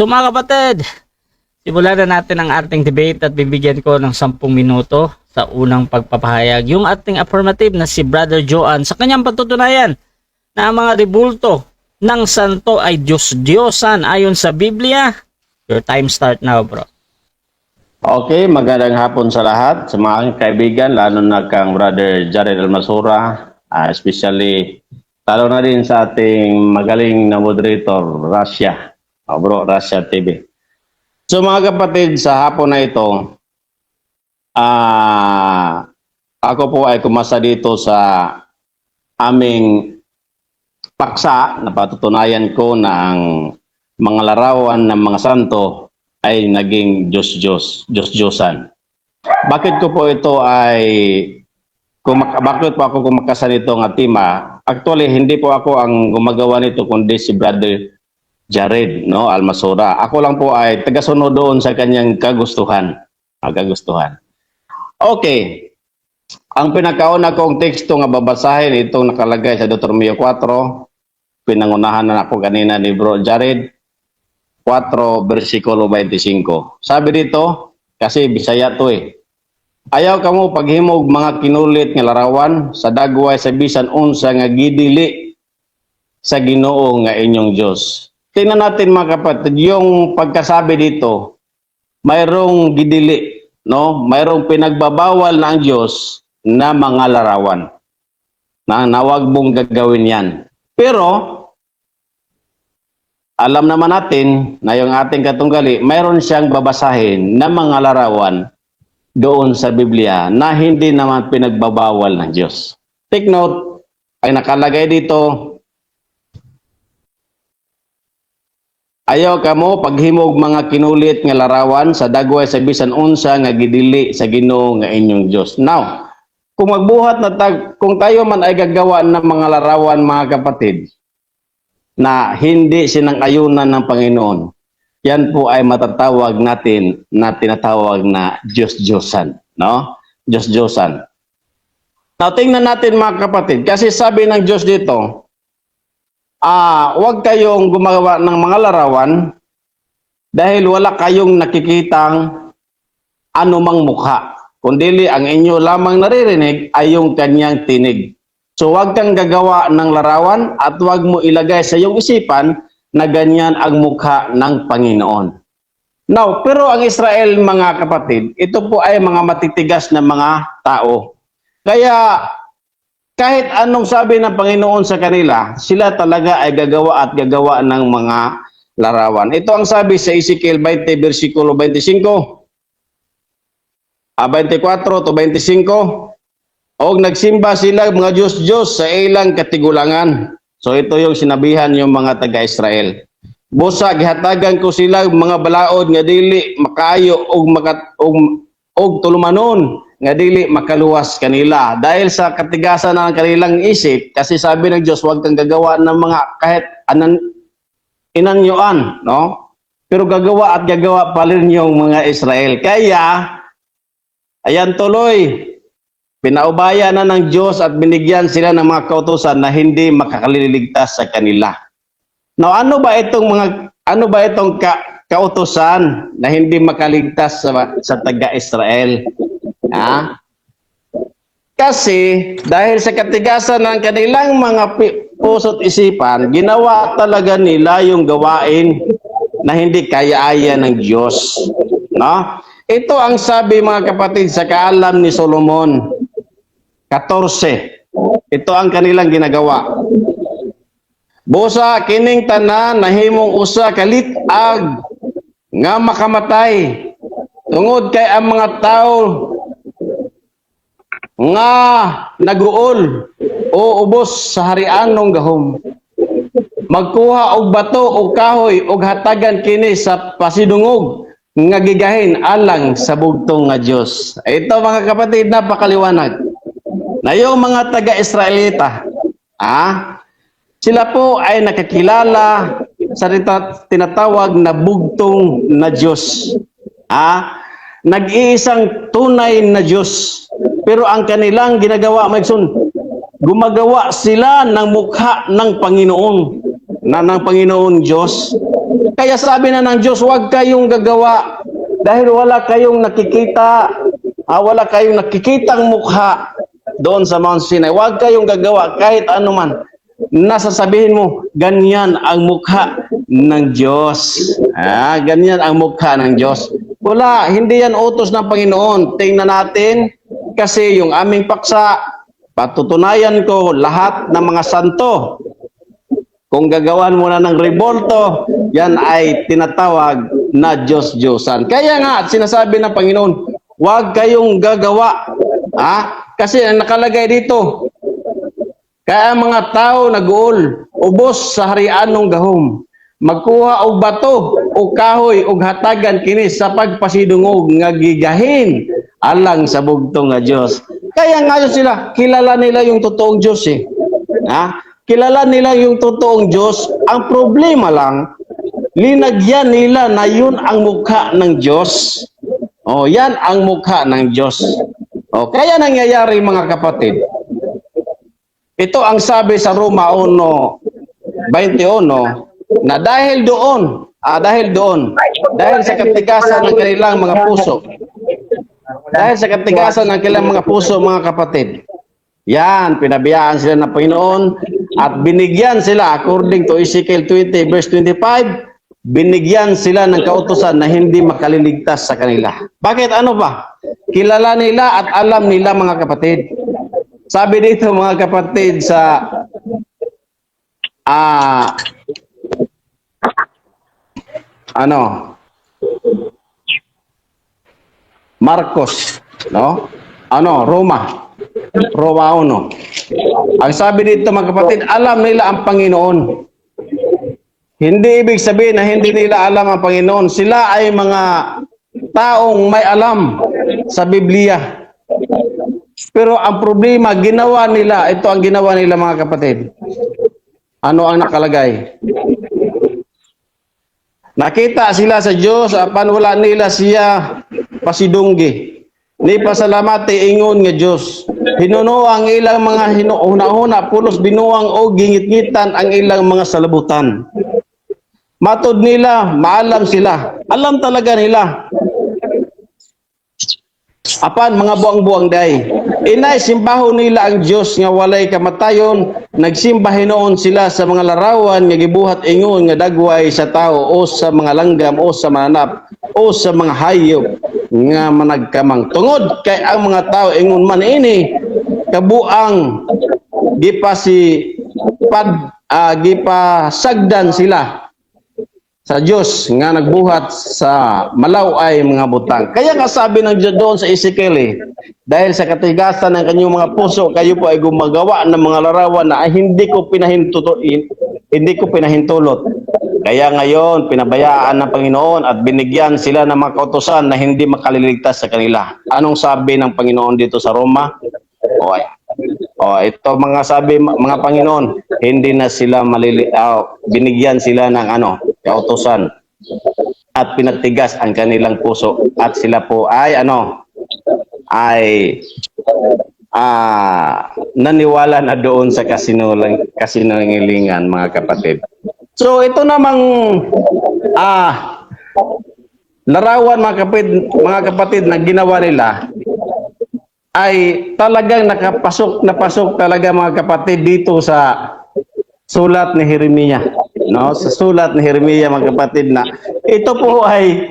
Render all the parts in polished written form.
So mga kapatid, simulan na natin ang ating debate at bibigyan ko ng 10 minuto sa unang pagpapahayag yung ating affirmative na si Brother Joan sa kanyang patutunayan na ang mga rebulto ng santo ay Diyos-Diyosan ayon sa Biblia. Your time start now, bro. Okay, magandang hapon sa lahat, sa mga kaibigan, lalo na kang Brother Jared Almasura, especially lalo na din sa ating magaling na moderator, Russia, bro, Russia TV. So mga kapatid, sa hapon na ito, ako po ay kumasa dito sa aming paksa na patutunayan ko na ang mga larawan ng mga santo ay naging Diyos-Diyosan. Bakit ko po ito ay, bakit po ako kumakasa nito ng tema? Actually, hindi po ako ang gumagawa nito, kundi si Brother Jared, no, Almasura. Ako lang po ay tagasunod doon sa kanyang kagustuhan. Okay. Ang pinakauna kong teksto nga babasahin, itong nakalagay sa Deuteronomio 4, pinangunahan na ako kanina ni Bro Jared, 4, versikulo 25. Sabi dito, kasi Bisaya to eh, ayaw kamo paghimog mga kinulit nga larawan sa dagway sa bisan unsa nga gidili sa Ginoo nga inyong Dios. Tingnan natin mga kapatid, yung pagkasabi dito, mayroong gidili, no? Mayroong pinagbabawal ng Diyos na mga larawan. Na nawag mong gagawin yan. Pero alam naman natin na yung ating katunggali, mayroon siyang babasahin na mga larawan doon sa Biblia na hindi naman pinagbabawal ng Diyos. Take note, ay nakalagay dito, ayaw kamo paghimog mga kinulit nga larawan sa dagway sa bisan unsa nga gidili sa Ginoo nga inyong Dios. Now, kung magbuhat na kung tayo man ay gagawa ng mga larawan mga kapatid na hindi sinang-ayunan ng Panginoon, yan po ay matatawag natin na tinatawag na Diyos-Diyosan, no? Diyos-Diyosan. Now, tingnan natin mga kapatid, kasi sabi ng Diyos dito, huwag kayong gumawa ng mga larawan dahil wala kayong nakikitang anumang mukha. Kundi ang inyo lamang naririnig ay yung kanyang tinig. So huwag kang gagawa ng larawan at huwag mo ilagay sa iyong isipan na ganyan ang mukha ng Panginoon. Now, pero ang Israel mga kapatid, ito po ay mga matitigas na mga tao. Kaya kahit anong sabi ng Panginoon sa kanila, sila talaga ay gagawa at gagawa ng mga larawan. Ito ang sabi sa Ezekiel 20, versikulo 25, 24 to 25. O nagsimba sila mga Diyos-Diyos sa ilang katigulangan. So ito yung sinabihan yung mga taga-Israel. Busa gihatagan ko sila mga balaod nga dili makayo og tulumanon nga dili makaluwas kanila dahil sa katigasan ng kanilang isip, kasi sabi ng Diyos huwag kang gagawa ng mga kahit inanyuan, no? Pero gagawa at gagawa pa rin yung mga Israel. Kaya ayan tuloy, pinaubaya na ng Diyos at binigyan sila ng mga kautusan na hindi makakaliligtas sa kanila. Now, ano ba itong kautusan na hindi makaligtas sa taga-Israel? Kasi dahil sa katigasan ng kanilang mga puso't isipan, ginawa talaga nila yung gawain na hindi kaya-aya ng Diyos. No? Ito ang sabi mga kapatid sa Kaalam ni Solomon 14. Ito ang kanilang ginagawa. Busa kining tanan nahimong usa ka litag nga makamatay tungod kay ang mga tao nga naguol o ubos sa harianong gahom. Magkuha og bato o kahoy og hatagan kini sa pasidungog nga gigahin alang sa bugtong nga Dios. Ito mga kapatid, napakaliwanag. Na yung mga taga-Israelita, sila po ay nakakilala sa tinatawag na bugtong na Diyos. Nag-iisang tunay na Diyos. Pero ang kanilang ginagawa, gumagawa sila ng mukha ng Panginoon, ng Panginoon Diyos. Kaya sabi na ng Diyos, huwag kayong gagawa dahil wala kayong nakikita, wala kayong nakikitang mukha doon sa Mount Sinai. Huwag kayong gagawa kahit ano man. Nasasabihin mo, ganyan ang mukha ng Diyos. Ganyan ang mukha ng Diyos. Wala, hindi yan utos ng Panginoon. Tingnan natin, kasi yung aming paksa, patutunayan ko lahat ng mga santo. Kung gagawan mo na ng revolto, yan ay tinatawag na Diyos-Diyosan. Kaya nga, sinasabi ng Panginoon, huwag kayong gagawa. Kasi ang nakalagay dito, kaya mga tao nag-uol, ubos sa harian ng gahom, magkuha og bato o kahoy og hatagan kini sa pagpasidungog nga gigahin alang sa bugtong nga Dios. Kaya ngayon sila, kilala nila yung totoong Diyos eh. Kilala nila yung totoong Diyos. Ang problema lang, linagyan nila na yun ang mukha ng Diyos. Yan ang mukha ng Diyos. Kaya nangyayari mga kapatid. Ito ang sabi sa Roma 1:21 na dahil sa katigasan ng kanilang mga puso, mga kapatid, yan, pinabiyaan sila ng Panginoon at binigyan sila, according to Ezekiel 20 verse 25, binigyan sila ng kautusan na hindi makaliligtas sa kanila. Bakit? Ano ba? Kilala nila at alam nila mga kapatid. Sabi dito mga kapatid sa Marcos, no? Roma 1. Ang sabi dito mga kapatid, alam nila ang Panginoon. Hindi ibig sabihin na hindi nila alam ang Panginoon. Sila ay mga taong may alam sa Biblia. Pero ang problema, ginawa nila, ito ang ginawa nila mga kapatid. Ano ang nakalagay? Nakita sila sa Diyos, panwala nila siya pasidunggi. Ni pasalamati ingon nga Diyos. Hinuno ang ilang mga hunahuna, pulos binuang o gingit-ngitan ang ilang mga salabutan. Matod nila, maalam sila. Alam talaga nila. Apan mga buang-buang day. Inay simbaho nila ang Diyos nga walay kamatayon, nagsimba hinoon sila sa mga larawan nga gibuhat ingon nga dagway sa tao o sa mga langgam o sa mananap o sa mga hayop nga managkamang. Tungod kay ang mga tao ingon man ini kabuang gipasagdan sila sa Diyos nga nagbuhat sa malaway mga butang. Kaya nga sabi ng Diyos doon sa Ezekiel, dahil sa katigasan ng kanyang mga puso, kayo po ay gumagawa ng mga larawan na ay hindi ko pinahintulot. Kaya ngayon, pinabayaan ng Panginoon at binigyan sila ng mga kautusan na hindi makaliligtas sa kanila. Anong sabi ng Panginoon dito sa Roma? Ito mga sabi, mga Panginoon, hindi na sila binigyan sila ng kautusan at pinatigas ang kanilang puso at sila po ay naniwala na doon sa kasinungalingan mga kapatid. So ito namang larawan mga kapatid na ginawa nila ay talagang napasok talaga mga kapatid dito sa sulat ni Jeremiah, no? Sa sulat ni Jeremiah mga kapatid na ito po ay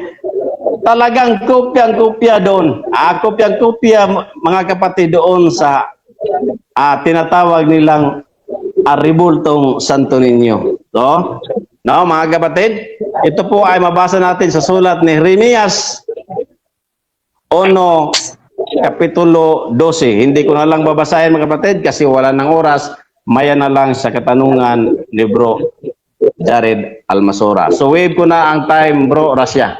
talagang kopyang-kopya doon. Kopyang-kopya mga kapatid doon sa tinatawag nilang Rebultong Santo Niño. No, mga kapatid, ito po ay mabasa natin sa sulat ni Jeremiah 1 Kapitulo 12. Hindi ko na lang babasahin mga kapatid kasi wala ng oras. Maya na lang sa katanungan ni Bro Jared Almasora. So wave ko na ang time, Bro Rasya.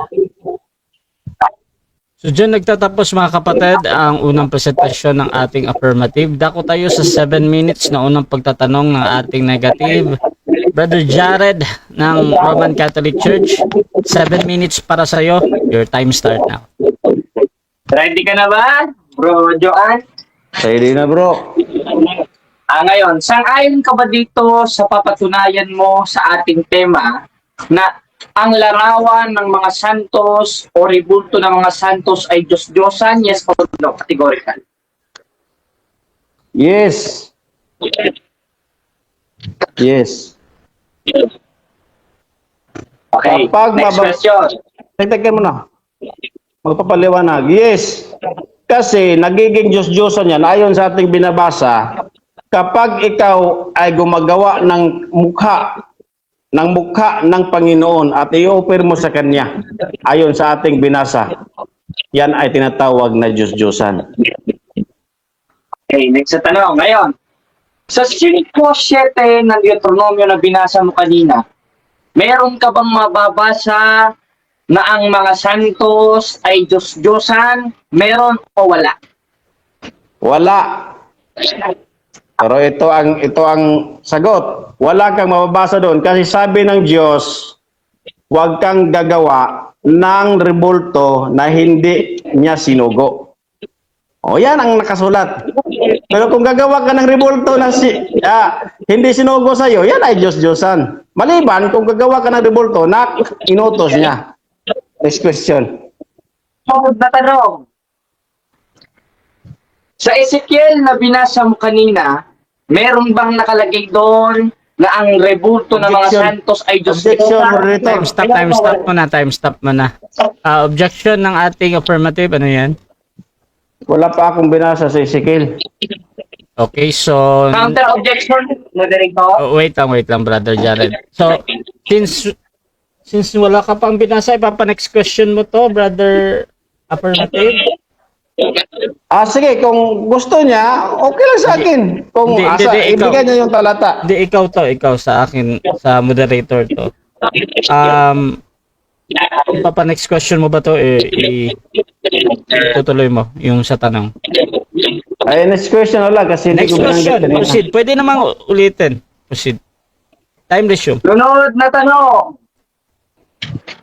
So dyan nagtatapos mga kapatid ang unang presentasyon ng ating affirmative. Dako tayo sa 7 minutes na unang pagtatanong ng ating negative. Brother Jared ng Roman Catholic Church, 7 minutes para sa iyo. Your time start now. Ready ka na ba, Bro Joan? Ready na, bro. Ngayon, sang-ayon ka ba dito sa papatunayan mo sa ating tema na ang larawan ng mga santos o rebulto ng mga santos ay Diyos-Diyosan? Yes or no? Categorical. Yes. Yes. Okay, Kapag next mabab- question. Tagtagan mo na. Magpapaliwanag. Yes. Kasi nagiging Diyos-Diyosan yan ayon sa ating binabasa kapag ikaw ay gumagawa ng mukha ng Panginoon at i-offer mo sa Kanya ayon sa ating binasa. Yan ay tinatawag na Diyos-Diyosan. Okay, next na tanong. Ngayon, sa 5:7 ng Deuteronomio na binasa mo kanina, meron ka bang mababasa na ang mga santos ay Diyos-Diyosan? Meron o wala? Wala. Pero ito ang sagot. Wala kang mababasa doon kasi sabi ng Diyos, huwag kang gagawa ng rebulto na hindi niya sinugo. O yan ang nakasulat. Pero kung gagawa ka ng rebulto na hindi sinugo sa iyo, yan ay Diyos-Diyosan. Maliban kung gagawa ka ng rebulto na inutos niya. Next question. Sunod na tanong. Sa Ezekiel na binasa mo kanina, meron bang nakalagay doon na ang rebulto ng mga Objection. santos ay Objection, moderator. Time stop muna. Objection ng ating affirmative, ano yan? Wala pa akong binasa sa Ezekiel. Okay, so... Counter objection, moderator. wait lang, Brother Jared. So, since wala ka pang binasa, ipapa-next question mo to, Brother Affirmative. Sige, kung gusto niya, okay lang sa akin. Kung Hindi, ikaw. ibigay niya yung talata. Hindi, ikaw sa akin, sa moderator to. Ipapa-next question mo ba to? Tutuloy mo yung sa tanong. Ay, next question wala kasi hindi Next ko binanggit question, kanina. proceed. Pwede namang ulitin. Proceed. Time resume. Sunod na tanong.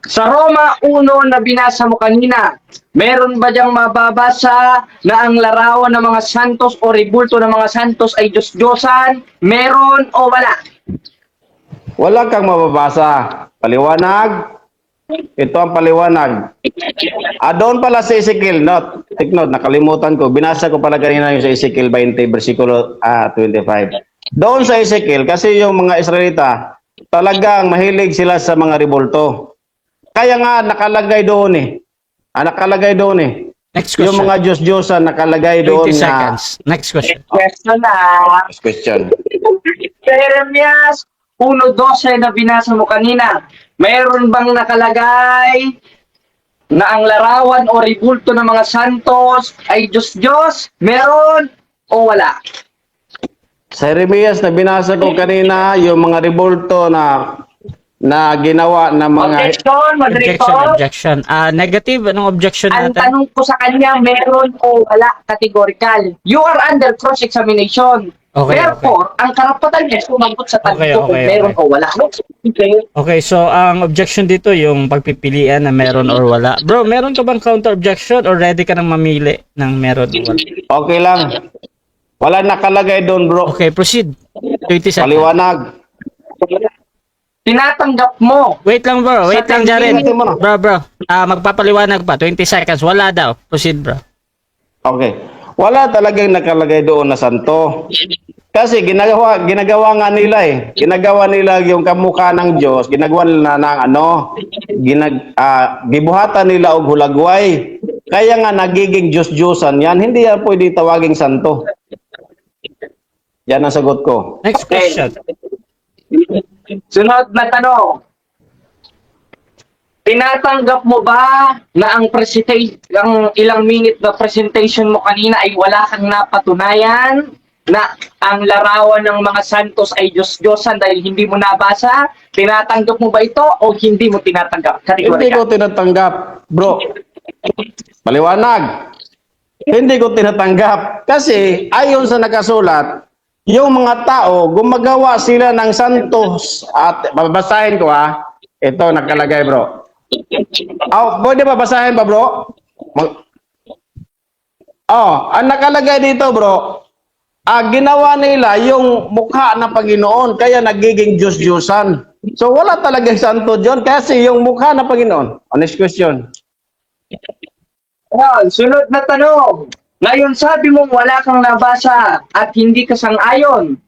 Sa Roma 1 na binasa mo kanina, meron ba diyang mababasa na ang larawan ng mga santos o rebulto ng mga santos ay Diyos-Diyosan? Meron o wala? Wala kang mababasa. Paliwanag. Ito ang paliwanag. Doon pala sa Ezekiel, take note, nakalimutan ko. Binasa ko pala kanina yung sa Ezekiel 20, versikulo 25. Doon sa Ezekiel, kasi yung mga Israelita, talagang mahilig sila sa mga rebulto. Kaya nga nakalagay doon nakalagay doon Next question. Yung mga Diyos-Diyosan nakalagay 20 doon seconds. Next question. Question na. Next question. Jeremias 1:12 na binasa mo kanina, mayroon bang nakalagay na ang larawan o rebulto ng mga santos ay Diyos-Diyos? Meron o wala? Sa Jeremias na binasa ko kanina, yung mga rebulto na ginawa ng mga... Objection. Negative. Anong objection Ang natin? tanong ko sa kanya, meron o wala? Categorical. You are under cross-examination. Okay, Therefore, ang karapatan niya sumagot sa tanong Okay, ko kung okay, meron okay. o wala. Okay, so ang objection dito yung pagpipilian na meron or wala. Bro, meron ka bang counter objection or ready ka nang mamili ng meron o wala? Okay lang. Wala nakalagay doon, bro. Okay, proceed. 20 seconds. Paliwanag. Tinatanggap mo. Wait lang, bro. Wait lang, Jared. tingin mo na. Bro. Magpapaliwanag pa. 20 seconds. Wala daw. Proceed, bro. Okay. Wala talagang nakalagay doon na santo. Kasi ginagawa nga nila Ginagawa nila yung kamukha ng Diyos, ginagawa nila ng gibuhatan nila og hulagway. Kaya nga nagiging Diyos-Diyosan yan, hindi yan pwede tawaging santo. Yan ang sagot ko. Next question. Sunod na tanong. Tinatanggap mo ba na ang ilang minute na presentation mo kanina ay wala kang napatunayan na ang larawan ng mga santos ay Diyos-Diyosan dahil hindi mo nabasa? Tinatanggap mo ba ito o hindi mo tinatanggap? Hindi ko tinatanggap, bro. Paliwanag. Hindi ko tinatanggap. Kasi ayon sa nakasulat, yung mga tao, gumagawa sila ng santos. At babasahin ko Ito nakalagay, bro. Pwede ba basahin ba, bro? Ang nakalagay dito, bro, ginawa nila yung mukha ng Panginoon, kaya nagiging Diyos-Diyosan. So wala talagang santo John kasi yung mukha ng Panginoon. Next question. Ayan, sunod na tanong. Ngayon sabi mong wala kang nabasa at hindi ka sang-ayon.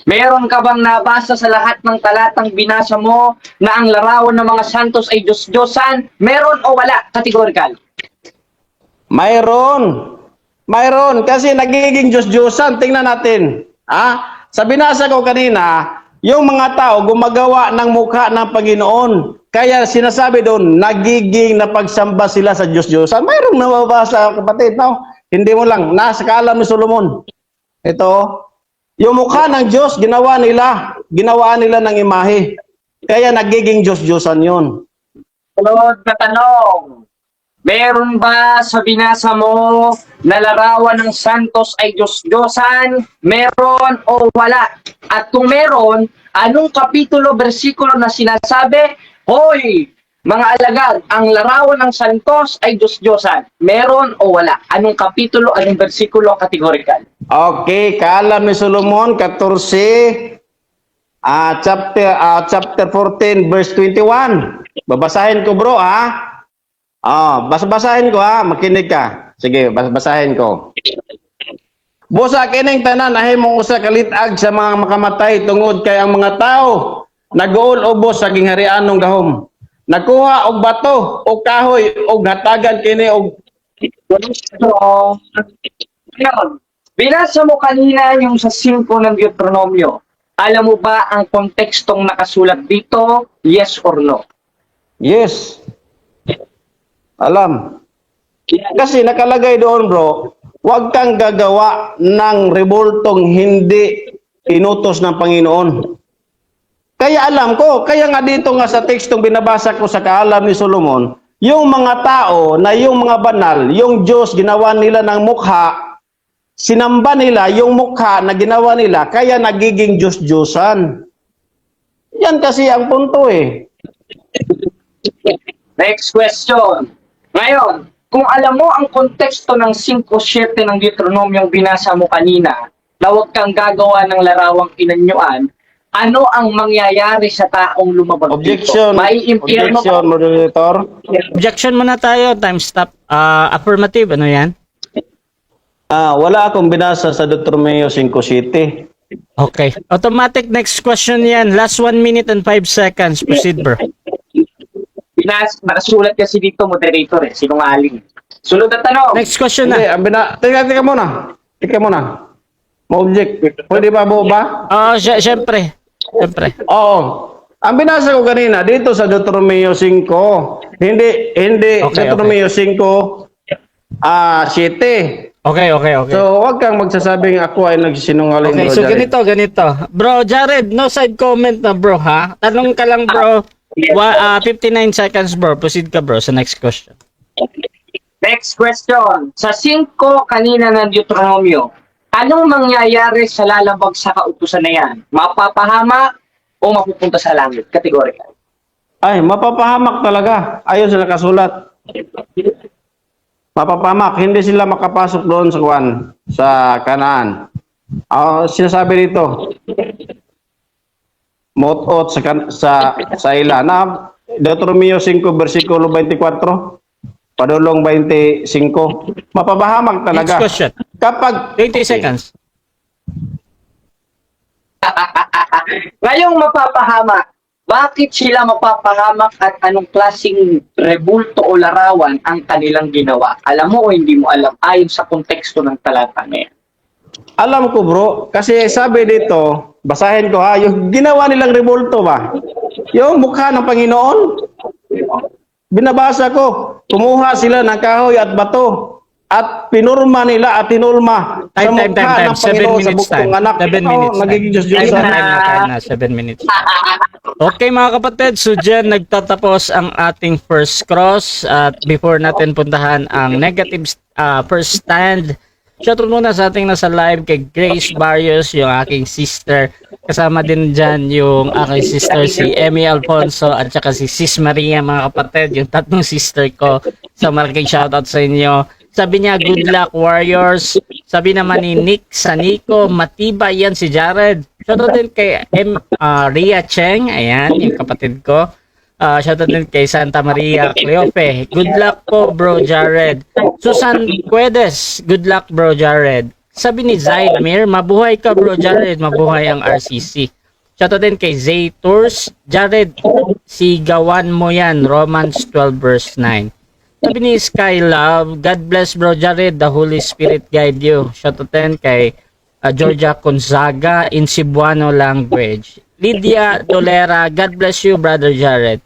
Meron ka bang nabasa sa lahat ng talatang binasa mo na ang larawan ng mga santos ay Diyos-Diyosan? Meron o wala? Categorical. Mayroon. Mayroon. Kasi nagiging Diyos-Diyosan. Tingnan natin. Sa binasa ko kanina, yung mga tao gumagawa ng mukha ng Panginoon. Kaya sinasabi doon, nagiging napagsamba sila sa Diyos-Diyosan. Mayroong nababasa, kapatid. No? Hindi mo lang. Nasa kaalam ni Solomon. Ito, yung mukha ng Diyos, ginawa nila. Ginawa nila ng imahe. Kaya nagiging Diyos-Diyosan yun. Sunod na tanong. Meron ba sa binasa mo na larawan ng santos ay Diyos-Diyosan? Meron o wala? At kung meron, anong kapitulo, bersikulo na sinasabi, hoy, mga alagad, ang larawan ng santos ay Diyos-Diyosan. Meron o wala? Anong kapitulo, anong bersikulo, categorical? Okay, kaalam ni Solomon, 14, chapter 14, verse 21. Babasahin ko bro, basahin ko makinig ka. Sige, basahin ko. Busa kining tanan ahimong usa ka litag sa mga makamatay tungod kay ang mga tao nag-uol ubos sa gingharianong gahom. Nakuha og bato o kahoy og hatagan kini og Ngayon, binasa mo kanina yung sa 5 ng Deuteronomio. Alam mo ba ang kontekstong nakasulat dito? Yes or no? yes. Alam. Kasi nakalagay doon bro, huwag kang gagawa ng revoltong hindi inutos ng Panginoon. Kaya alam ko, kaya nga dito nga sa tekstong binabasa ko sa kaalam ni Solomon, yung mga tao na yung mga banal, yung Diyos ginawa nila ng mukha, sinamba nila yung mukha na ginawa nila, kaya nagiging Diyos-Diyosan. Yan kasi ang punto eh. Next question. Ngayon, kung alam mo ang konteksto ng 5:7 ng Deuteronomio binasa mo kanina, na huwag kang gagawa ng larawang inanyuan, ano ang mangyayari sa taong lumabag Objection. dito? May impyerno Objection, moderator. Objection muna tayo. Time stop. Affirmative. Ano yan? Wala akong binasa sa Deuteronomio 5:7. Okay. Automatic next question yan. Last 1 minute and 5 seconds. Proceed, bro. Nakasulat kasi dito, moderator sinungaling. Sunod na tanong. Next question Hindi, na. Teka muna. Teka muna. Ma-object. Pwede ba ba? Siyempre. Siyempre. Oo. Ang binasa ko kanina dito sa Deuteronomio 5. Hindi Okay, Deuteronomio 5 7. Okay. So, wag kang magsasabing ako ay nagsisinungaling. Okay, bro, so Jared. ganito. Bro, Jared, no side comment na bro, ha? Tanong ka lang, bro. 59 seconds, bro. Proceed ka, bro, sa next question. Next question. Sa 5 kanina ng Deuteronomio, anong mangyayari sa lalabag sa kautusan na yan? Mapapahama o mapupunta sa langit? Categorical. Ay, mapapahamak talaga. Ayun sila kasulat. Mapapahamak. Hindi sila makapasok doon sa Kanaan. Sinasabi dito, motot sa ila na Deuteronomio 5 versikulo 24 padulong 25 mapapahamak talaga. Next question. Kapag 20 seconds. Ngayong mapapahamak, bakit sila mapapahamak at anong klaseng rebulto o larawan ang kanilang ginawa? Alam mo o hindi mo alam ayon sa konteksto ng talata na yan? alam ko bro, kasi sabi dito, basahin ko yung ginawa nilang revolto ba? Yung mukha ng Panginoon, binabasa ko, kumuha sila ng kahoy at bato at pinurma nila at tinulma sa mukha ng 7 Panginoon sa minutes time. buktong anak. 7 minutes Nagiging time. Diyos-Diyosan. Time na. 7 minutes. Okay mga kapatid, so dyan nagtatapos ang ating first cross at before natin puntahan ang negative first stand, shoutout muna sa ating nasa live kay Grace Barrios, yung aking sister. Kasama din dyan yung aking sister si Emmy Alfonso at saka si Sis Maria mga kapatid, yung tatlong sister ko. So malaking shoutout sa inyo. Sabi niya, good luck Warriors. Sabi naman ni Nick Sanico, matibay yan si Jared. Shoutout din kay Ria Cheng, ayan, yung kapatid ko. Shoutout din kay Santa Maria Cleofe. Good luck po bro Jared. Susan Cuedes, good luck bro Jared. Sabi ni Zaidmir, mabuhay ka bro Jared, mabuhay ang RCC. Shoutout din kay Zay Tours, Jared, sigawan mo yan, Romans 12 verse 9. Sabi ni Skylove, God bless bro Jared, the Holy Spirit guide you. Shoutout din kay Georgia Gonzaga in Cebuano language. Lydia Dolera, God bless you brother Jared.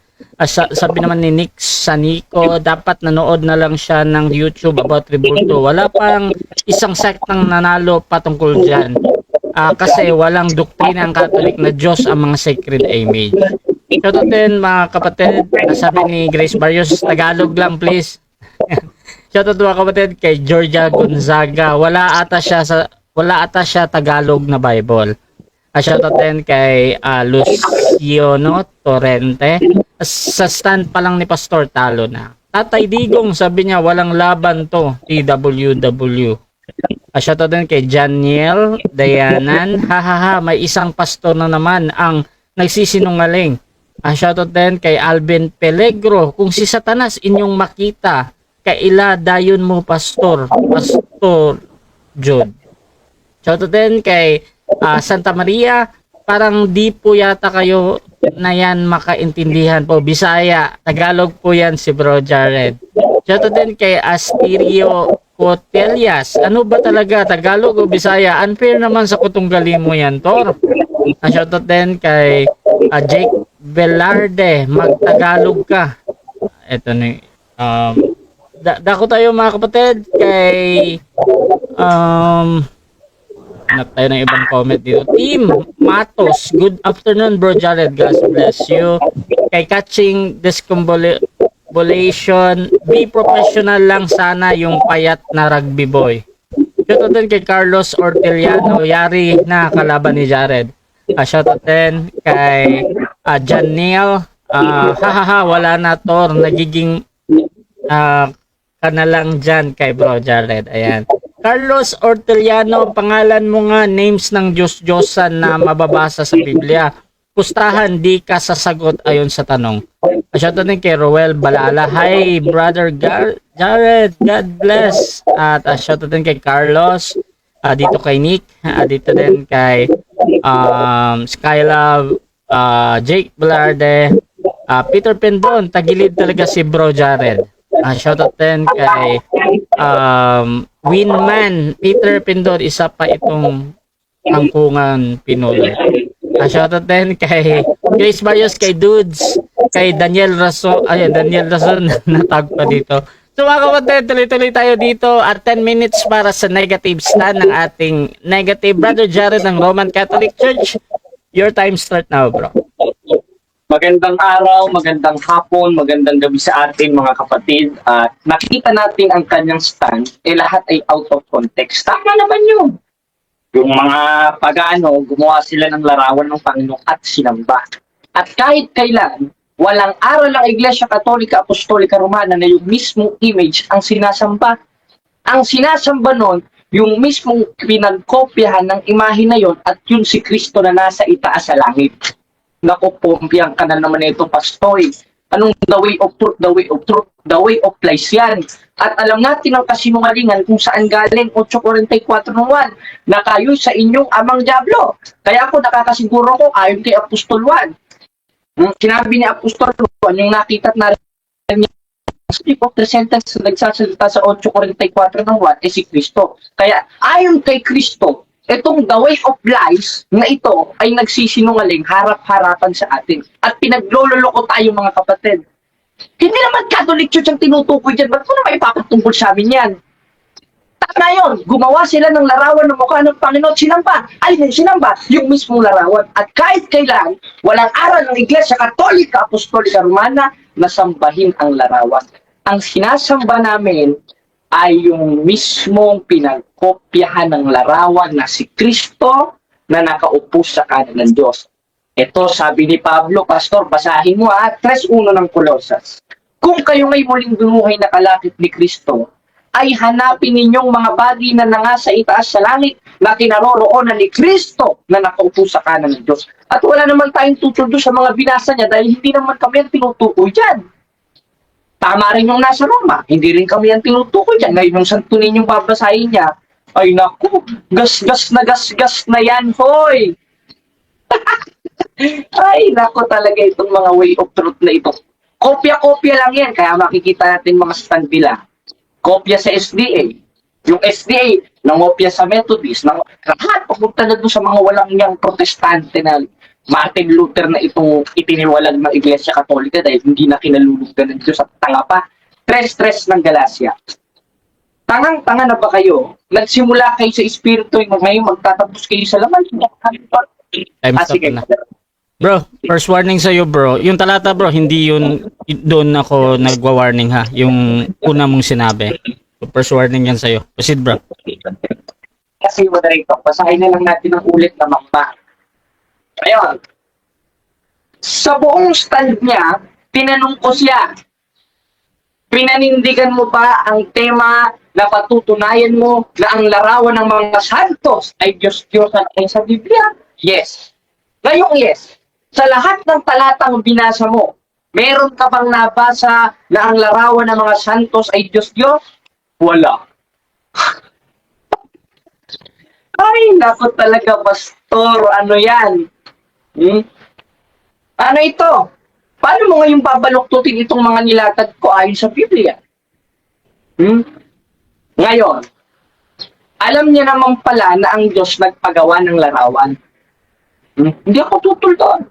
Sabi naman ni Nick Sanico, dapat nanood na lang siya ng YouTube about Rebulto. Wala pang isang sektang nanalo patungkol dyan. Kasi walang doktrina ang Catholic na Diyos ang mga sacred image. Shoutout din mga kapatid, sabi ni Grace Barrios, Tagalog lang please. Shoutout mga kapatid kay Georgia Gonzaga, wala ata siya Tagalog na Bible. Shoutout din kay Luciano Torrente, sa stand pa lang ni Pastor talo na. Tatay Digong, sabi niya walang laban to, TWW. Shoutout din kay Janiel Dayanan, hahaha, may isang pastor na naman ang nagsisinungaling. Shoutout din kay Alvin Pelegro, kung si Satanas inyong makita, kaila dayon mo Pastor Jude. Shoutout din kay Santa Maria, parang di po yata kayo na yan makaintindihan po. Bisaya, Tagalog po yan si Bro Jared. Shoutout din kay Asterio Cotelias, ano ba talaga, Tagalog o Bisaya? Unfair naman sa kutunggali mo yan, Tor. Shoutout din kay Jake Velarde, magtagalog ka. Ito ni dako tayo mga kapatid kay hanap tayo ng ibang comment dito. Team Matos, good afternoon bro Jared, God bless you. Kay Catching Discombobulation, be professional lang sana yung payat na rugby boy. Shoutout din kay Carlos Orteliano, yari na kalaban ni Jared. Shoutout din kay Janelle, hahaha, wala na Tor, nagiging ka na lang dyan kay Bro Jared. Ayan. Carlos Orteliano, pangalan mo nga names ng Diyos-Diyosan na mababasa sa Biblia. Pustahan, di ka sasagot ayon sa tanong. Shoutout din kay Roel Balala, hi brother Jared, God bless. At shoutout din kay Carlos, dito kay Nick, dito din kay Skylove, Jake Velarde, Peter Pendon, tagilid talaga si Bro Jared. Shoutout din kay Winman, Peter Pendon, isa pa itong angkungan Pinoy. Shoutout din kay Grace Barrios, kay Dudes, kay Daniel Rason, natag pa dito. So mga kapatid, tuloy-tuloy tayo dito at 10 minutes para sa negative stand ng ating negative Brother Jared ng Roman Catholic Church. Your time start now, bro. Magandang araw, magandang hapon, magandang gabi sa atin mga kapatid. At nakita natin ang kanyang stand, lahat ay out of context. Tama naman yun. Yung mga pagano, gumawa sila ng larawan ng Panginoon at sinamba. At kahit kailan, walang aral ang Iglesia Katolika Apostolika Romana na yung mismong image ang sinasamba. Ang sinasamba nun, yung mismong pinagkopyahan ng imahe na yon at yun si Kristo na nasa itaas sa langit. Naku, pumpiyang ka na naman ito, Pastoy. Anong the way of truth, the way of truth, the way of lies yan. At alam natin ang kasinungalingan kung saan galing 8:44 na kayo sa inyong amang diablo. Kaya ako nakakasiguro ko ayon kay Apostol Juan. Sinabi ni Apostol Juan, yung nakita at narinig speak of the sentence na nagsasalita sa 8:44 ng Juan si Kristo. Kaya ayon kay Kristo, itong the way of lies na ito ay nagsisinungaling harap-harapan sa atin. At pinaglololoko tayo mga kapatid. Hindi naman Catholic Church ang tinutukoy dyan. Ba't mo naman ipapatungkol sa amin yan? Tama yun. Gumawa sila ng larawan ng mukha ng Panginoon. Sinamba. Ay, sinamba. Yung mismong larawan. At kahit kailan, walang aral ng Iglesia Katolika Apostolika Romana na sambahin ang larawan. Ang sinasamba namin ay yung mismong pinagkopyahan ng larawan na si Kristo na nakaupo sa kanan ng Diyos. Ito, sabi ni Pablo, Pastor, basahin mo 3:1 ng Colosas. Kung kayo may muling binuhay na kalakip ni Kristo, ay hanapin ninyong mga bagay na nangasa itaas sa langit na kinaroroonan ni Kristo na nakaupo sa kanan ng Diyos. At wala naman tayong tutol doon sa mga binasa niya dahil hindi naman kami ang tinutukoy dyan. Tama rin yung nasa Roma, hindi rin kami ang tinutukoy dyan. Ngayon yung santo ninyong babasahin niya, ay naku, gas-gas na yan, hoy! Ay, naku talaga itong mga way of truth na ito. Kopya-kopya lang yan, kaya makikita natin mga stand nila. Kopya sa SDA. Yung SDA, nangopya sa Methodist, lahat papunta na doon sa mga walang niyang protestante na Martin Luther na itong itiniwalag ng Iglesia Katolika dahil hindi na kinalulugdan ng Diyos at tanga pa. Tres-tres ng Galacia. Tangang-tanga na ba kayo? Nagsimula kayo sa Espiritu, ngayon magtatapos kayo sa laman. Time's up Sige. na. Bro, first warning sa'yo bro. Yung talata bro, hindi yun doon ako nagwa-warning ha. Yung una mong sinabi. So, first warning yan sa'yo. Proceed bro. Kasi moderator, basahin na lang natin ang ulit na mapa. Ngayon, sa buong stand niya, tinanong ko siya, pinanindigan mo ba ang tema na patutunayan mo na ang larawan ng mga santos ay Diyos-Diyosan ay sa Biblia? Yes. Ngayong yes, sa lahat ng talatang binasa mo, meron ka bang nabasa na ang larawan ng mga santos ay Diyos-Diyos? Wala. Ay, naku talaga, pastor. Ano yan? Ano ito? Paano mo ngayong babaluktutin itong mga nilatag ko ayon sa Biblia? Ngayon, alam niya naman pala na ang Diyos nagpagawa ng larawan. Hindi ako tutol doon.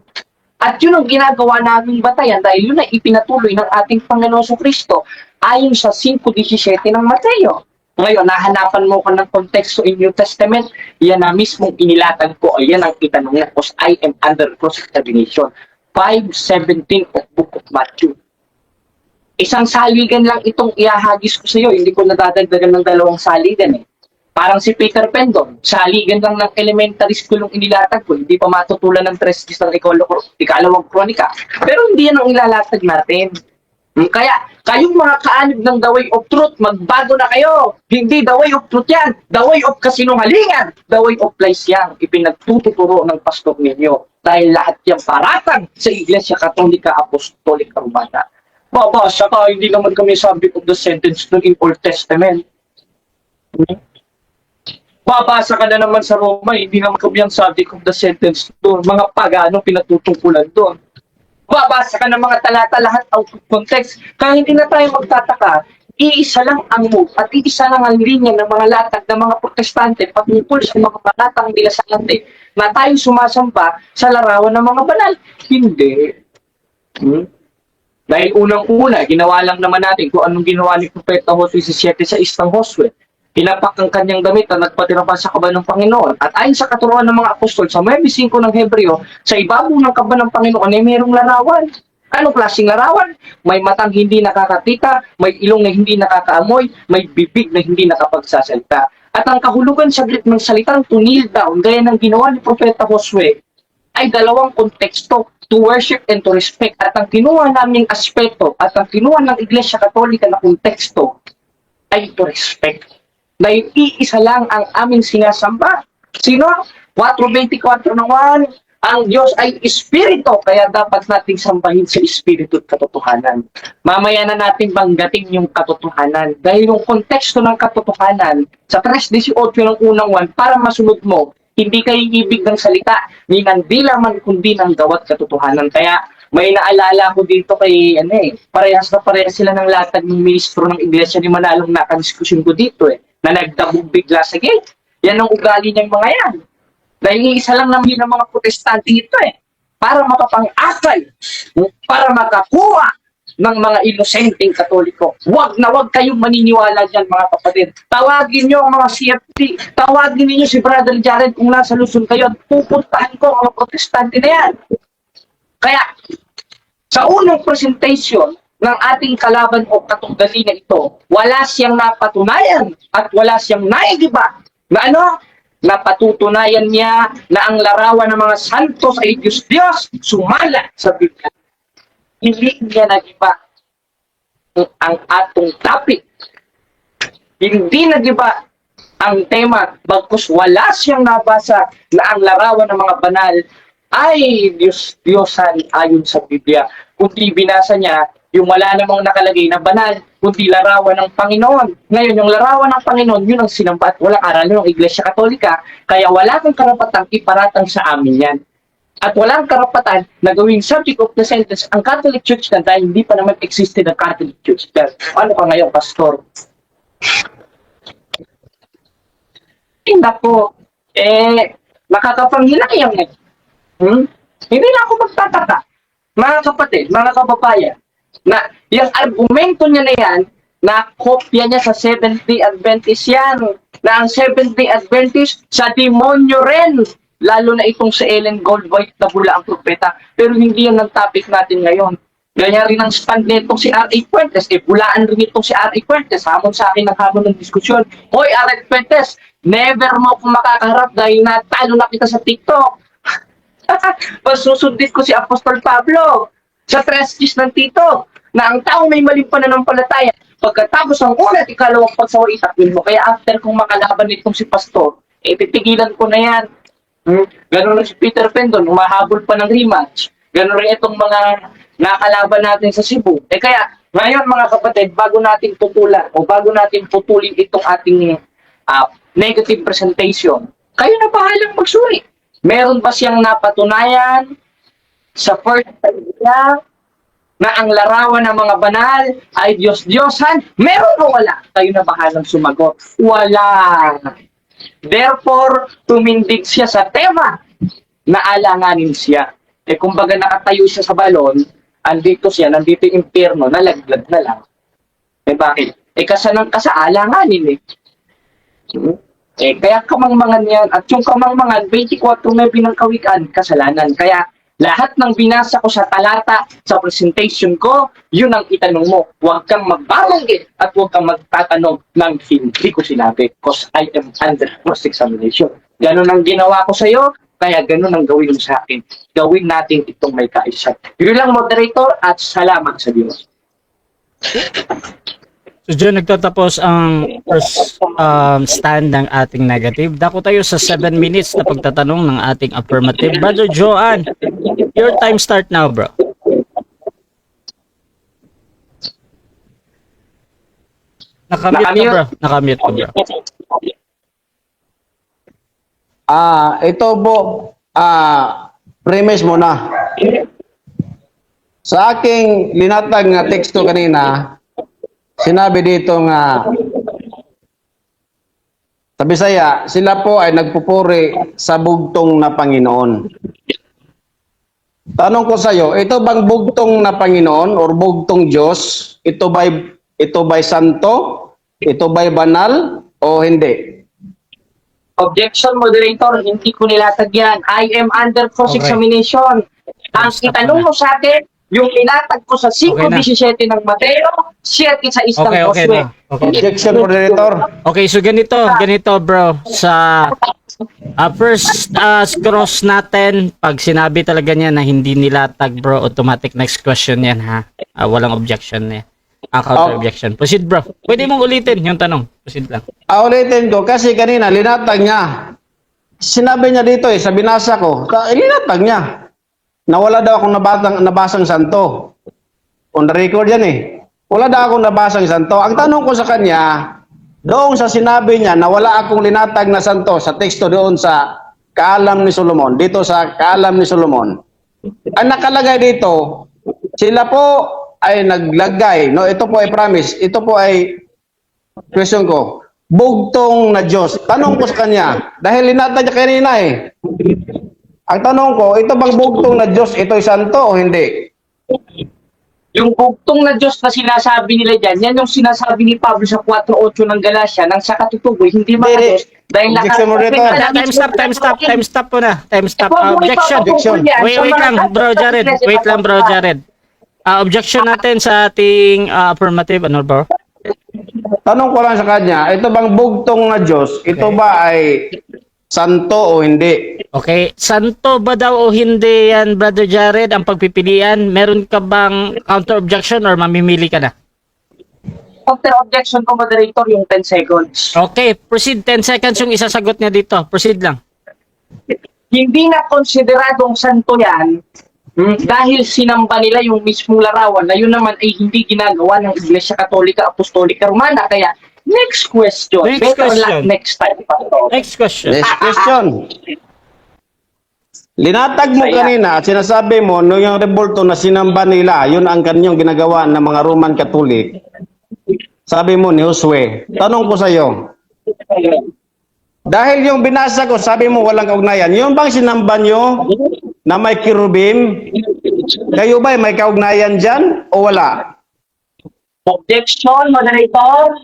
At yun ang ginagawa naming batayan dahil yun ay ipinatuloy ng ating Panginoon sa Kristo ayon sa 5:17 ng Mateo. Ngayon, nahanapan mo ko ng konteksto in New Testament, yan na mismong inilatag ko, o yan ang itanong niya, because I am under cross-examination. 5:17 of Book of Matthew. Isang saligan lang itong iahagis ko sa iyo, hindi ko nadadagdagan ng dalawang saligan eh. Parang si Peter Pendon, saligan lang ng elementary school yung inilatag ko, hindi pa matutulan ng 3 ng ikalawang kronika. Pero hindi yan ang ilalatag natin. Kaya, kayong mga kaanib ng the way of truth, magbago na kayo. Hindi the way of truth yan. The way of kasinungalingan. The way of lies yan. Ipinagtuturo ng pastor ninyo. Dahil lahat yan paratang sa Iglesia Katolika Apostolika Romana. Babasa ka, hindi naman kami subject of the sentence dun in Old Testament. Babasa ka na naman sa Roma, hindi naman kami ang subject of the sentence doon. Mga pagano pinatutungkulan doon. Babasa ka ng mga talata, lahat out of context. Kaya hindi na tayo magtataka, iisa lang ang move at iisa lang ang linya ng mga latag ng mga protestante patungkol sa mga palatang nila sa lante na tayo sumasamba sa larawan ng mga banal. Hindi. Dahil unang-una, ginawa lang naman natin kung anong ginawa ni Propeta Josue 17 sa istang Josue. Pinapak ang kanyang damit at nagpatira pa sa kaba ng Panginoon. At ayon sa katuruan ng mga apostol, sa Huwebes 5 ng Hebreo, sa ibabaw ng kaba ng Panginoon ay mayroong larawan. Anong klaseng larawan? May matang hindi nakakakita, may ilong na hindi nakakaamoy, may bibig na hindi nakapagsasalita. At ang kahulugan sa Greek ng salitang to kneel down, gaya ng ginawa ni Propeta Josue, ay dalawang konteksto, to worship and to respect. At ang kinuha naming aspeto at ang kinuha ng Iglesia Katolika na konteksto ay to respect. Dahil iisa lang ang aming sinasamba. Sino? 4:24 naman. Ang Diyos ay Espiritu, kaya dapat nating sambahin sa Espiritu at katotohanan. Mamaya na natin banggatin yung katotohanan. Dahil yung konteksto ng katotohanan, sa 3:18 ng unang 1, para masunod mo, hindi kayo ibig ng salita, ni ng dilaman kundi ng gawat katotohanan. Kaya may naalala ko dito kay, parehas na parehas sila ng latag ng ministro ng Iglesia ni Manalong nakadiskusyon ko dito na nagdabog bigla sa gate. Yan ang ugali niyang mga yan. Dahil isa lang naman yun ang mga protestante ito para makapang-akal, para makakuha ng mga inosenteng katoliko. Wag na wag kayong maniniwala dyan mga kapatid. Tawagin niyo ang mga CFT, tawagin niyo si Brother Jared kung nasa Luzon kayo at pupuntahan ko ang mga protestante na yan. Kaya, sa unang presentation ng ating kalaban o katunggali na ito, wala siyang napatunayan at wala siyang naigiba na napatutunayan niya na ang larawan ng mga santos ay Diyos sumala sa Biblia. Hindi niya nagiba ang atong topic. Hindi nagiba ang tema, bagkus wala siyang nabasa na ang larawan ng mga banal ay Diyos-Diyosan ayon sa Biblia. Kundi binasa niya yung wala namang nakalagay na banal, kundi larawan ng Panginoon. Ngayon, yung larawan ng Panginoon, yun ang sinamba at walang aral ng Iglesia Katolika, kaya wala kang karapatang iparatang sa amin yan. At walang karapatan na gawing subject of the sentence ang Catholic Church na dahil hindi pa naman existed ang Catholic Church. Pero ano ka ngayon, Pastor? Hindi po. Nakakapanghinayang eh. Hindi na ako magtataka. Mga kapatid, mga kababayan, na yung argumento niya na yan, na kopya niya sa Seventh-day Adventist yan, na ang Seventh-day Adventist sa demonyo rin, lalo na itong si Ellen Goldwhite na bula ang propeta, pero hindi yan ang topic natin ngayon. Ganyan rin ang stand nitong si R.A. Fuentes, bulaan rin itong si R.A. Fuentes, hamon sa akin ng hamon ng diskusyon. Hoy, R.A. Fuentes, never mo akong makakaharap dahil natalo na kita sa TikTok. Pasusundit ko si Apostol Pablo sa 3 keys ng Tito na ang taong may maling pananampalataya pagkatapos ang una at ikalawang pagsawa itakwil mo. Kaya after kong makalaban nitong si Pastor, titigilan ko na yan. Ganun rin si Peter Pendon, humahabol pa ng rematch. Ganun rin itong mga nakalaban natin sa Cebu. Kaya ngayon mga kapatid, bago natin tutulan o bago natin putulin itong ating negative presentation, kayo na bahalang magsuri. Meron ba siyang napatunayan sa first niya na ang larawan ng mga banal ay Diyos-Diyosan? Meron o wala? Kayo na bahalang sumagot. Wala. Therefore, tumindig siya sa tema na alanganin siya. Kumbaga nakatayo siya sa balon, andito siya, nandito yung impyerno, nalaglag na lang. Bakit? Kasaalanganin eh. Kaya kamangmangan yan, at yung kamangmangan, 24:9 ng kawikaan, kasalanan. Kaya lahat ng binasa ko sa talata, sa presentation ko, yun ang itanong mo. Huwag kang magbabanggit at huwag kang magtatanong ng hindi ko sinabi because I am under cross-examination. Ganon ang ginawa ko sa iyo, kaya ganon ang gawin mo sa akin. Gawin natin itong may kaisa. Yun lang, moderator, at salamat sa Diyos. So dyan nagtatapos ang first stand ng ating negative. Dako tayo sa 7 minutes na pagtatanong ng ating affirmative. Brother Joan, your time start now, bro. Nakamute ka, bro. Nakamute ka, bro. Ito po, premise muna. Sa aking linatag na teksto kanina, sinabi dito nga sa Bisaya, sila po ay nagpupuri sa bugtong na Panginoon. Tanong ko sa iyo, ito bang bugtong na Panginoon or bugtong Diyos? Ito ba'y santo? Ito ba'y banal o hindi? Objection, moderator, hindi ko nilatag yan. I am under cross-examination. Ang itanong mo sa akin, yung nilatag ko sa 5:17 ng Mateo, 7:6 ng Josue. Objection, moderator. Okay, so ganito bro, sa first cross natin, pag sinabi talaga niya na hindi nilatag bro, automatic next question yan ha. Walang objection niya. Counter objection. Proceed bro. Pwede mong ulitin yung tanong. Proceed lang. Ulitin ko kasi kanina linatag niya. Sinabi niya dito sa binasa ko, linatag niya. Na wala daw akong nabasang santo. On the record yan Wala daw akong nabasang santo. Ang tanong ko sa kanya, doon sa sinabi niya na wala akong linatag na santo sa teksto doon sa Kaalam ni Solomon, dito sa Kaalam ni Solomon, ang nakalagay dito, sila po ay naglagay, ito po ay promise, ito po ay question ko, bugtong na Diyos. Tanong ko sa kanya, dahil linatag niya kanina ang tanong ko, ito bang bugtong na Diyos, ito'y santo o hindi? Yung bugtong na Diyos na sinasabi nila dyan, yan yung sinasabi ni Pablo sa 4:8 ng Galacia, nang sa katutuboy, hindi mga Diyos, dahil Time stop po na. Time stop. Objection. Wait lang, bro Jared. Wait lang, bro Jared. Objection natin sa ating affirmative, ano bro? Tanong ko lang sa kanya, ito bang bugtong na Diyos, ito ba ay santo o hindi? Okay, santo ba daw o hindi yan, Brother Jared, ang pagpipilian? Meron ka bang counter objection or mamimili ka na? counter objection ko, moderator, yung 10 seconds. Okay, proceed. 10 seconds yung isasagot niya dito. Proceed lang. Hindi na konsideradong santo yan dahil sinamba nila yung mismong larawan na yun naman ay hindi ginagawa ng Iglesia Katolika Apostolika Romana. Kaya, next question. Next Better question. luck next time pa to. Next question. Next question. Linatag mo kanina at sinasabi mo no yung rebulto na sinamba nila, yun ang kanyang ginagawa ng mga Roman Catholic. Sabi mo ni Josue. Tanong ko sa iyo. Dahil yung binasa ko, sabi mo walang kaugnayan. Yung bang sinamba nyo na may kirubim, kayo ba may kaugnayan dyan o wala? Objection, moderator.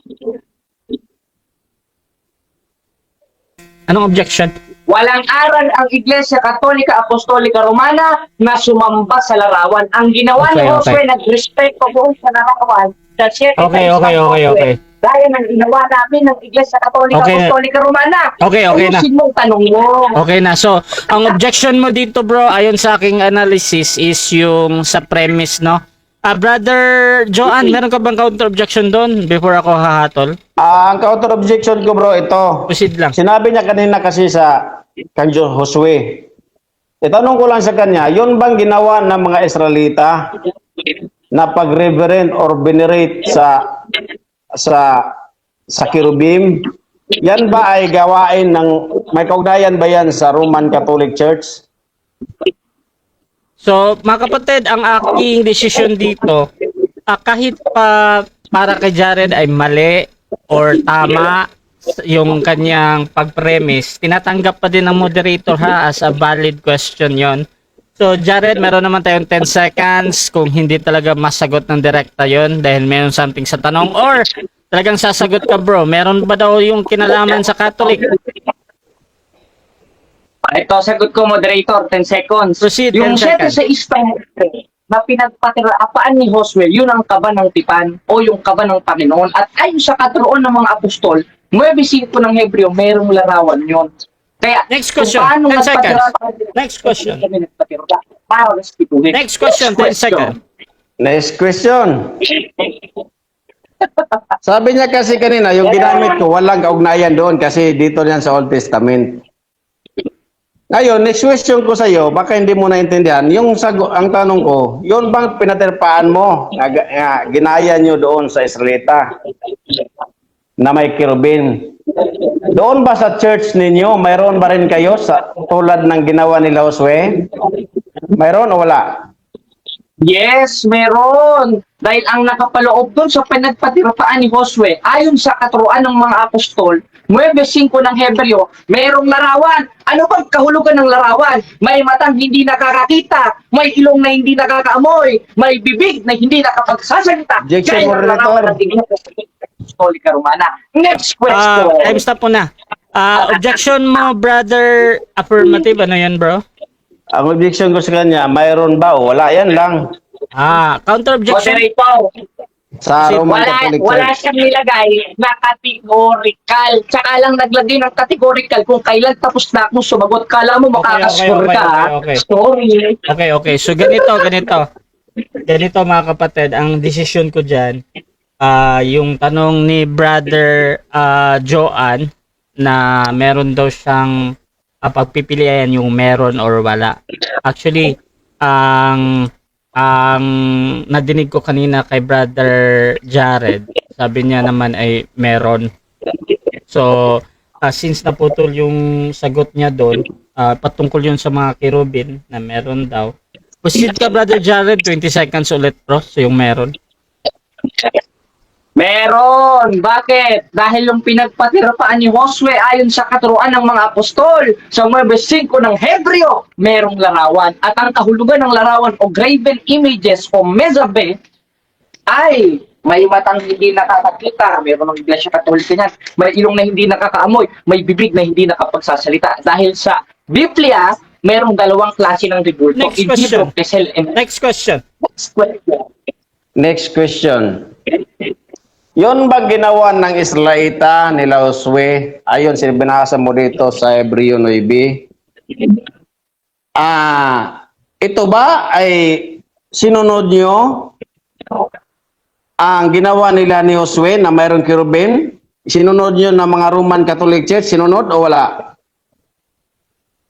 Anong objection? Walang aral ang Iglesia Katolika Apostolika Romana na sumamba sa larawan. Ang ginawa ni Okay, Josue, okay. nag-respeto doon sa larawan. Okay. Dahil ang ginawa namin ng Iglesia Katolika Okay. Apostolika Romana. Okay na. Ayusin mong tanong mo. Okay na. So, ang objection mo dito, bro, ayon sa aking analysis is yung sa premise, no? Brother Joan, meron ka bang counter objection doon before ako hahatol? Ang counter objection ko bro, ito. Proceed lang. Sinabi niya kanina kasi sa kanjo Josue. Itanong ko lang sa kanya, yun bang ginawa ng mga Israelita na pag-reverend or venerate sa kirubim? Yan ba ay gawain ng may kaugnayan ba yan sa Roman Catholic Church? So, mga kapatid, ang aking desisyon dito, kahit pa para kay Jared ay mali or tama yung kanyang pag-premise, tinatanggap pa din ng moderator ha as a valid question yon. So, Jared, meron naman tayong 10 seconds kung hindi talaga masagot ng direkta yon dahil meron something sa tanong or talagang sasagot ka bro, meron ba daw yung kinalaman sa Catholic? Ito, sagot ko, moderator, 10 seconds. Proceed, Yung 10 7 seconds. sa Istahel na pinagpatirapaan ni Josue, yun ang kaba ng tipan o yung kaba ng Panginoon. At ayon sa katuroon ng mga apostol, 9:5 ng Hebreo, merong larawan yun. Kaya, Next question, kung paano 10 seconds. nagpatira- Next question. Kami nagpatira para restituhin. Next question, 10 seconds. Next question. Sabi niya kasi kanina, yung ginamit ko, walang kaugnayan doon kasi dito yan sa Old Testament. Ngayon, next question ko sa iyo, baka hindi mo naintindihan, ang tanong ko, yun bang pinatirpaan mo, ginaya nyo doon sa Israelita, na may kirubin? Doon ba sa church ninyo, mayroon ba rin kayo tulad ng ginawa nila Josue? Mayroon o wala? Yes, meron. Dahil ang nakapaloob doon sa pinagpatirapaan ni Josue, ayon sa katuruan ng mga apostol, 9:5 ng Hebreo, merong larawan. Ano bang kahulugan ng larawan? May matang hindi nakakakita, may ilong na hindi nakakaamoy, may bibig na hindi nakapagsasalita. Objection, Gaya ng moderator. larawan ng Iglesia Apostolika Romana. Next question. Time stop po na. Objection mo, brother, affirmative. Ano yan, bro? Ang objection ko sa kanya, mayroon ba o wala? Yan lang. Counter objection. Moderator, Sa Roman wala Catholic wala Church. siyang nilagay na categorical. Tsaka lang naglagay ng categorical kung kailan tapos na akong sumagot. Kala mo makakascore okay, ka. okay. Sorry. Okay. So, ganito. Ganito, mga kapatid. Ang decision ko dyan, yung tanong ni brother Joan na meron daw siyang pagpipilian yung meron or wala. Actually, ang nadinig ko kanina kay brother Jared, sabi niya naman ay meron. So, since naputol yung sagot niya doon, patungkol yun sa mga kirubin na meron daw. Proceed ka, brother Jared, 20 seconds ulit, bro, so yung meron. Meron. Bakit? Dahil yung pinagpatirapaan ni Josue ayon sa katuruan ng mga apostol sa 9:5 ng Hebreo, merong larawan. At ang kahulugan ng larawan o graven images o mezabe ay may matang hindi nakakakita, meron ng Iglesia Katolika niyan, may ilong na hindi nakakaamoy, may bibig na hindi nakapagsasalita. Dahil sa Biblia, merong dalawang klase ng rebulto. Next question. Next Next question. question. Next question. Yon ba ginawa ng Israelita nila Josue? Ayon sa binasa mo dito sa Hebreo 9. Ito ba ay sinunod nyo ang ginawa nila ni Josue na mayroong kerubim, sinunod nyo ng mga Roman Catholic Church, sinunod o wala?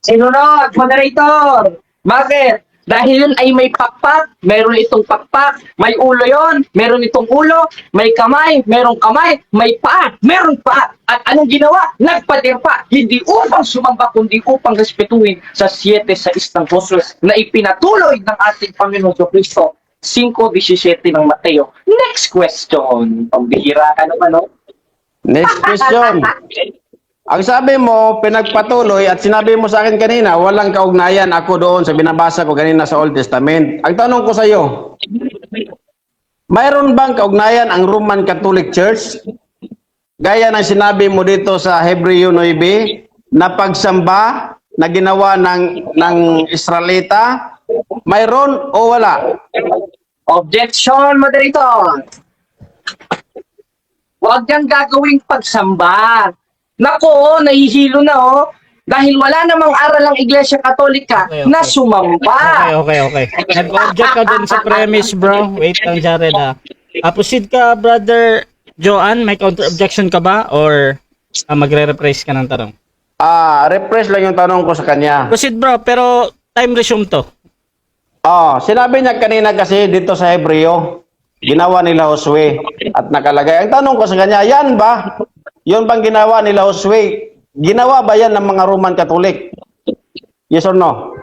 Sinunod, moderator. Bakit? Dahil yun ay may pakpak, meron itong pakpak, may ulo yon, meron itong ulo, may kamay, merong kamay, may paa, meron paa. At anong ginawa? Nagpatir pa, hindi upang sumamba, kundi upang respetuhin sa 7 sa istang Josué na ipinatuloy ng ating Panginoon Kristo. 5:17 ng Mateo. Next question. Pambihira ka naman, no? Next question. Ang sabi mo, pinagpatuloy at sinabi mo sa akin kanina, walang kaugnayan ako doon sa binabasa ko kanina sa Old Testament. Ang tanong ko sa iyo, mayroon bang kaugnayan ang Roman Catholic Church? Gaya ng sinabi mo dito sa Hebreo 9, na pagsamba na ginawa ng Israelita, mayroon o wala? Objection, moderator. Huwag kang gagawing pagsamba. Nako, nahihilo na oh. Dahil wala namang aral ang Iglesia Katolika Okay. na sumamba. Okay. Nag-object ka dun sa premise, bro. Wait lang, Jared, ha. Proceed ka, Brother Joan. May counter-objection ka ba? Or magre-rephrase ka ng tanong? Refresh lang yung tanong ko sa kanya. Proceed, bro. Pero time resume to. Sinabi niya kanina kasi dito sa Hebreo, ginawa nila Josue at nakalagay. Ang tanong ko sa kanya, yan ba? Yun bang ginawa nila Josue? Ginawa ba yan ng mga Roman Catholic? Yes or no?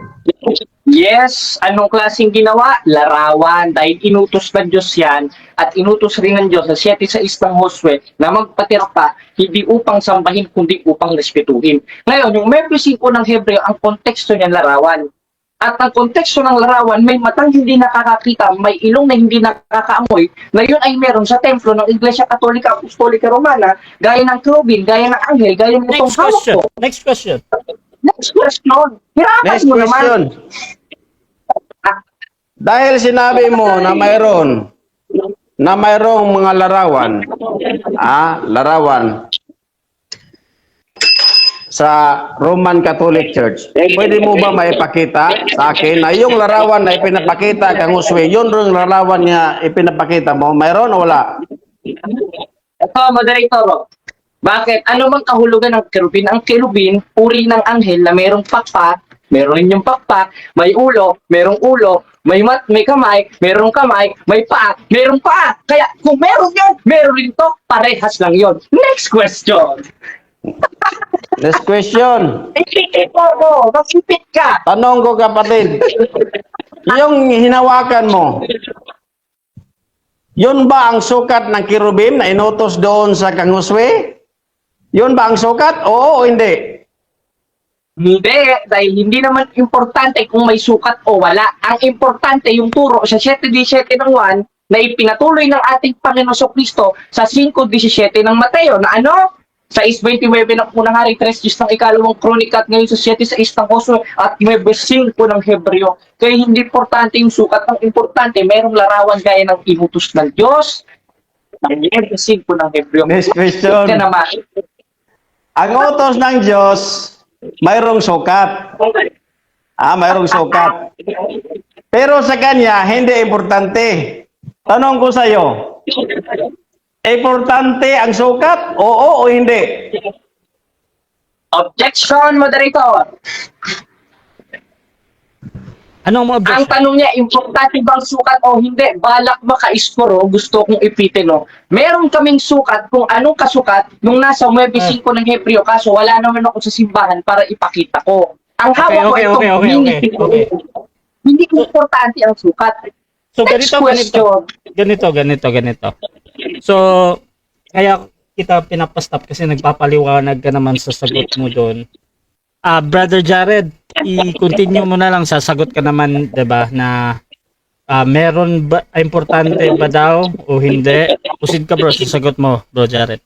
Yes, anong klaseng ginawa? Larawan. Dahil inutos ng Diyos yan at inutos rin ng Diyos sa 7 sa istang Josué na magpatirpa hindi upang sambahin kundi upang respetuhin. Ngayon, yung Memphis 5 ng Hebreo, ang konteksto niyan larawan. At ang konteksto ng larawan, may matang hindi nakakakita, may ilong na hindi nakakaamoy, na yun ay meron sa templo ng Iglesia Katolika Apostolika Romana, gaya ng kerubin, gaya ng anghel, gaya ng itong Next question. hawak ko. Next question. Next question. Hirapan Next mo naman. question. Dahil sinabi mo na mayroong mga larawan, larawan sa Roman Catholic Church, pwede mo ba maipakita sa akin na yung larawan na ipinapakita kang Josue, yun rin larawan niya ipinapakita mo, mayroon o wala? Ito, moderator. Bakit? Ano bang kahulugan ng kerubin? Ang kerubin, uri ng anghel na merong pakpak, meron rin yung pakpak, may ulo, merong ulo, may kamay, merong kamay, may paa, merong paa. Kaya kung meron yun, meron rin to, parehas lang yun. Next question. Next question. Ipipit mo, nasipit ka. Tanong ko kapatid, yung hinawakan mo, yun ba ang sukat ng kerubim na inutos doon sa kang Josue? Yun ba ang sukat? Oo o hindi? Hindi, dahil hindi naman importante kung may sukat o wala. Ang importante yung turo sa 7:17 ng 1 na ipinatuloy ng ating Panginoon Kristo sa 5:17 ng Mateo na ano? Sa 6:29 ng unang hari, 3 ng ikalawang kronika at ngayon sa 7 sa istang Josué at 9:5 ng Hebreo. Kaya hindi importante yung sukat. Ang importante, merong larawan gaya ng inutos ng Diyos. Ang 9:5 ng Hebreo. Next question. Kaya naman. Ang utos ng Diyos, mayroong sukat. Mayroong sukat. Pero sa kanya, hindi importante. Tanong ko sa iyo, importante ang sukat? Oo o hindi? Objection, moderator. Anong mo Ang objection? tanong niya, importante bang sukat o hindi? Balak ba ka-iskoro? Gusto kong ipitin, no? Meron kaming sukat kung anong kasukat nung nasa 9:5 ng Hebreo, kaso wala naman ako sa simbahan para ipakita ko. Ang hawak ko itong Okay. Hindi importante ang sukat. So, Next ganito. So, kaya kita pinapastop kasi nagpapaliwanag ka naman sa sagot mo doon. Brother Jared, i-continue mo na lang, sasagot ka naman, 'di ba, na meron ba, importante ba daw o hindi? Proceed ka, bro, sa sagot mo, bro Jared.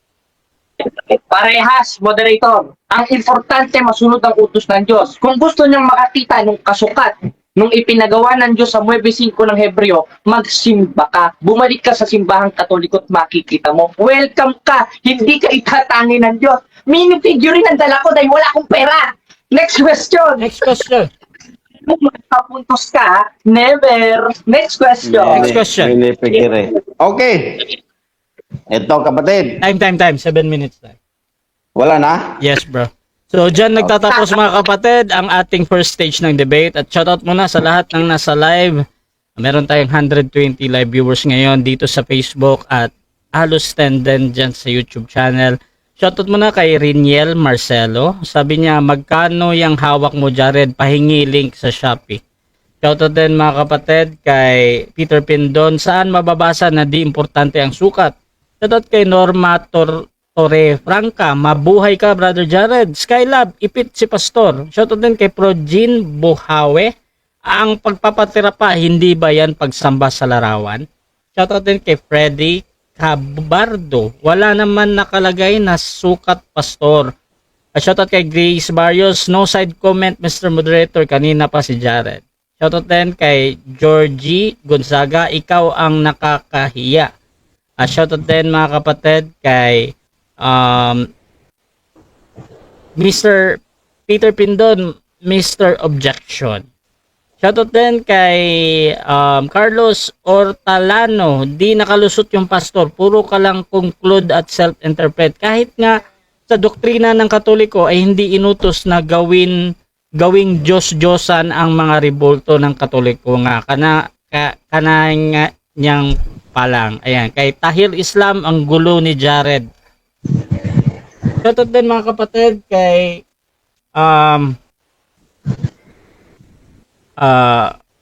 Parehas, moderator. Ang importante, masunod ang utos ng Diyos. Kung gusto niyang makakita ng kasukat nung ipinagawa ng Diyos sa 9:5 ng Hebreo, magsimba ka. Bumalik ka sa simbahang Katoliko at makikita mo. Welcome ka. Hindi ka itatangin ng Diyos. Minifigure ang dala ko dahil wala akong pera. Next question. Next question. Kung magpapuntos ka, never. Next question. Next question. Pinipigire. Okay. Ito kapatid. Time. 7 minutes time. Wala na? Yes, bro. So, dyan nagtatapos mga kapatid ang ating first stage ng debate. At shoutout muna sa lahat ng nasa live. Meron tayong 120 live viewers ngayon dito sa Facebook at halos 10 din dyan sa YouTube channel. Shoutout muna kay Riniel Marcelo. Sabi niya, magkano yung hawak mo, Jared? Pahingi link sa Shopee. Shoutout din mga kapatid kay Peter Pindon. Saan mababasa na di importante ang sukat? Shoutout kay Norma Torre Franca. Mabuhay ka, Brother Jared. Skylab, ipit si Pastor. Shoutout din kay Progin Buhawe. Ang pagpapatira pa, hindi ba yan pagsamba sa larawan? Shoutout din kay Freddy Cabardo. Wala naman nakalagay na sukat, Pastor. Shoutout kay Grace Barrios. No side comment, Mr. Moderator. Kanina pa si Jared. Shoutout din kay Georgie Gonzaga. Ikaw ang nakakahiya. Shoutout din mga kapatid kay Mr. Peter Pindon, Mr. Objection. Shoutout din kay Carlos Ortalano. Di nakalusot yung pastor. Puro ka lang conclude at self-interpret. Kahit nga sa doktrina ng Katoliko ay hindi inutos na gawing Diyos-Diyosan ang mga rebulto ng Katoliko nga. Kana nga niyang palang. Ayan. Kay Tahir Islam, ang gulo ni Jared. Shoutout din mga kapatid kay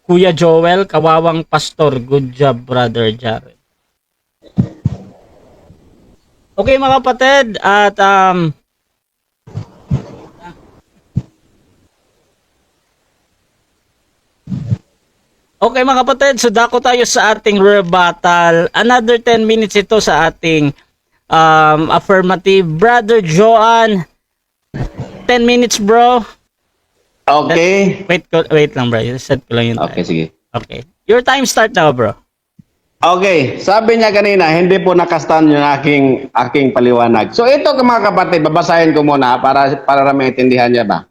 Kuya Joel, kawawang pastor. Good job, Brother Jared. Okay mga kapatid, at okay mga kapatid, so dako tayo sa ating rebuttal. Another 10 minutes ito sa ating affirmative. Brother Joan, 10 minutes bro. Okay. Wait lang bro, set ko lang yung time. Okay, sige. Okay, your time start now bro. Okay, sabi niya kanina, hindi po nakastan yung aking paliwanag. So ito mga kapatid, babasahin ko muna para maintindihan niya ba.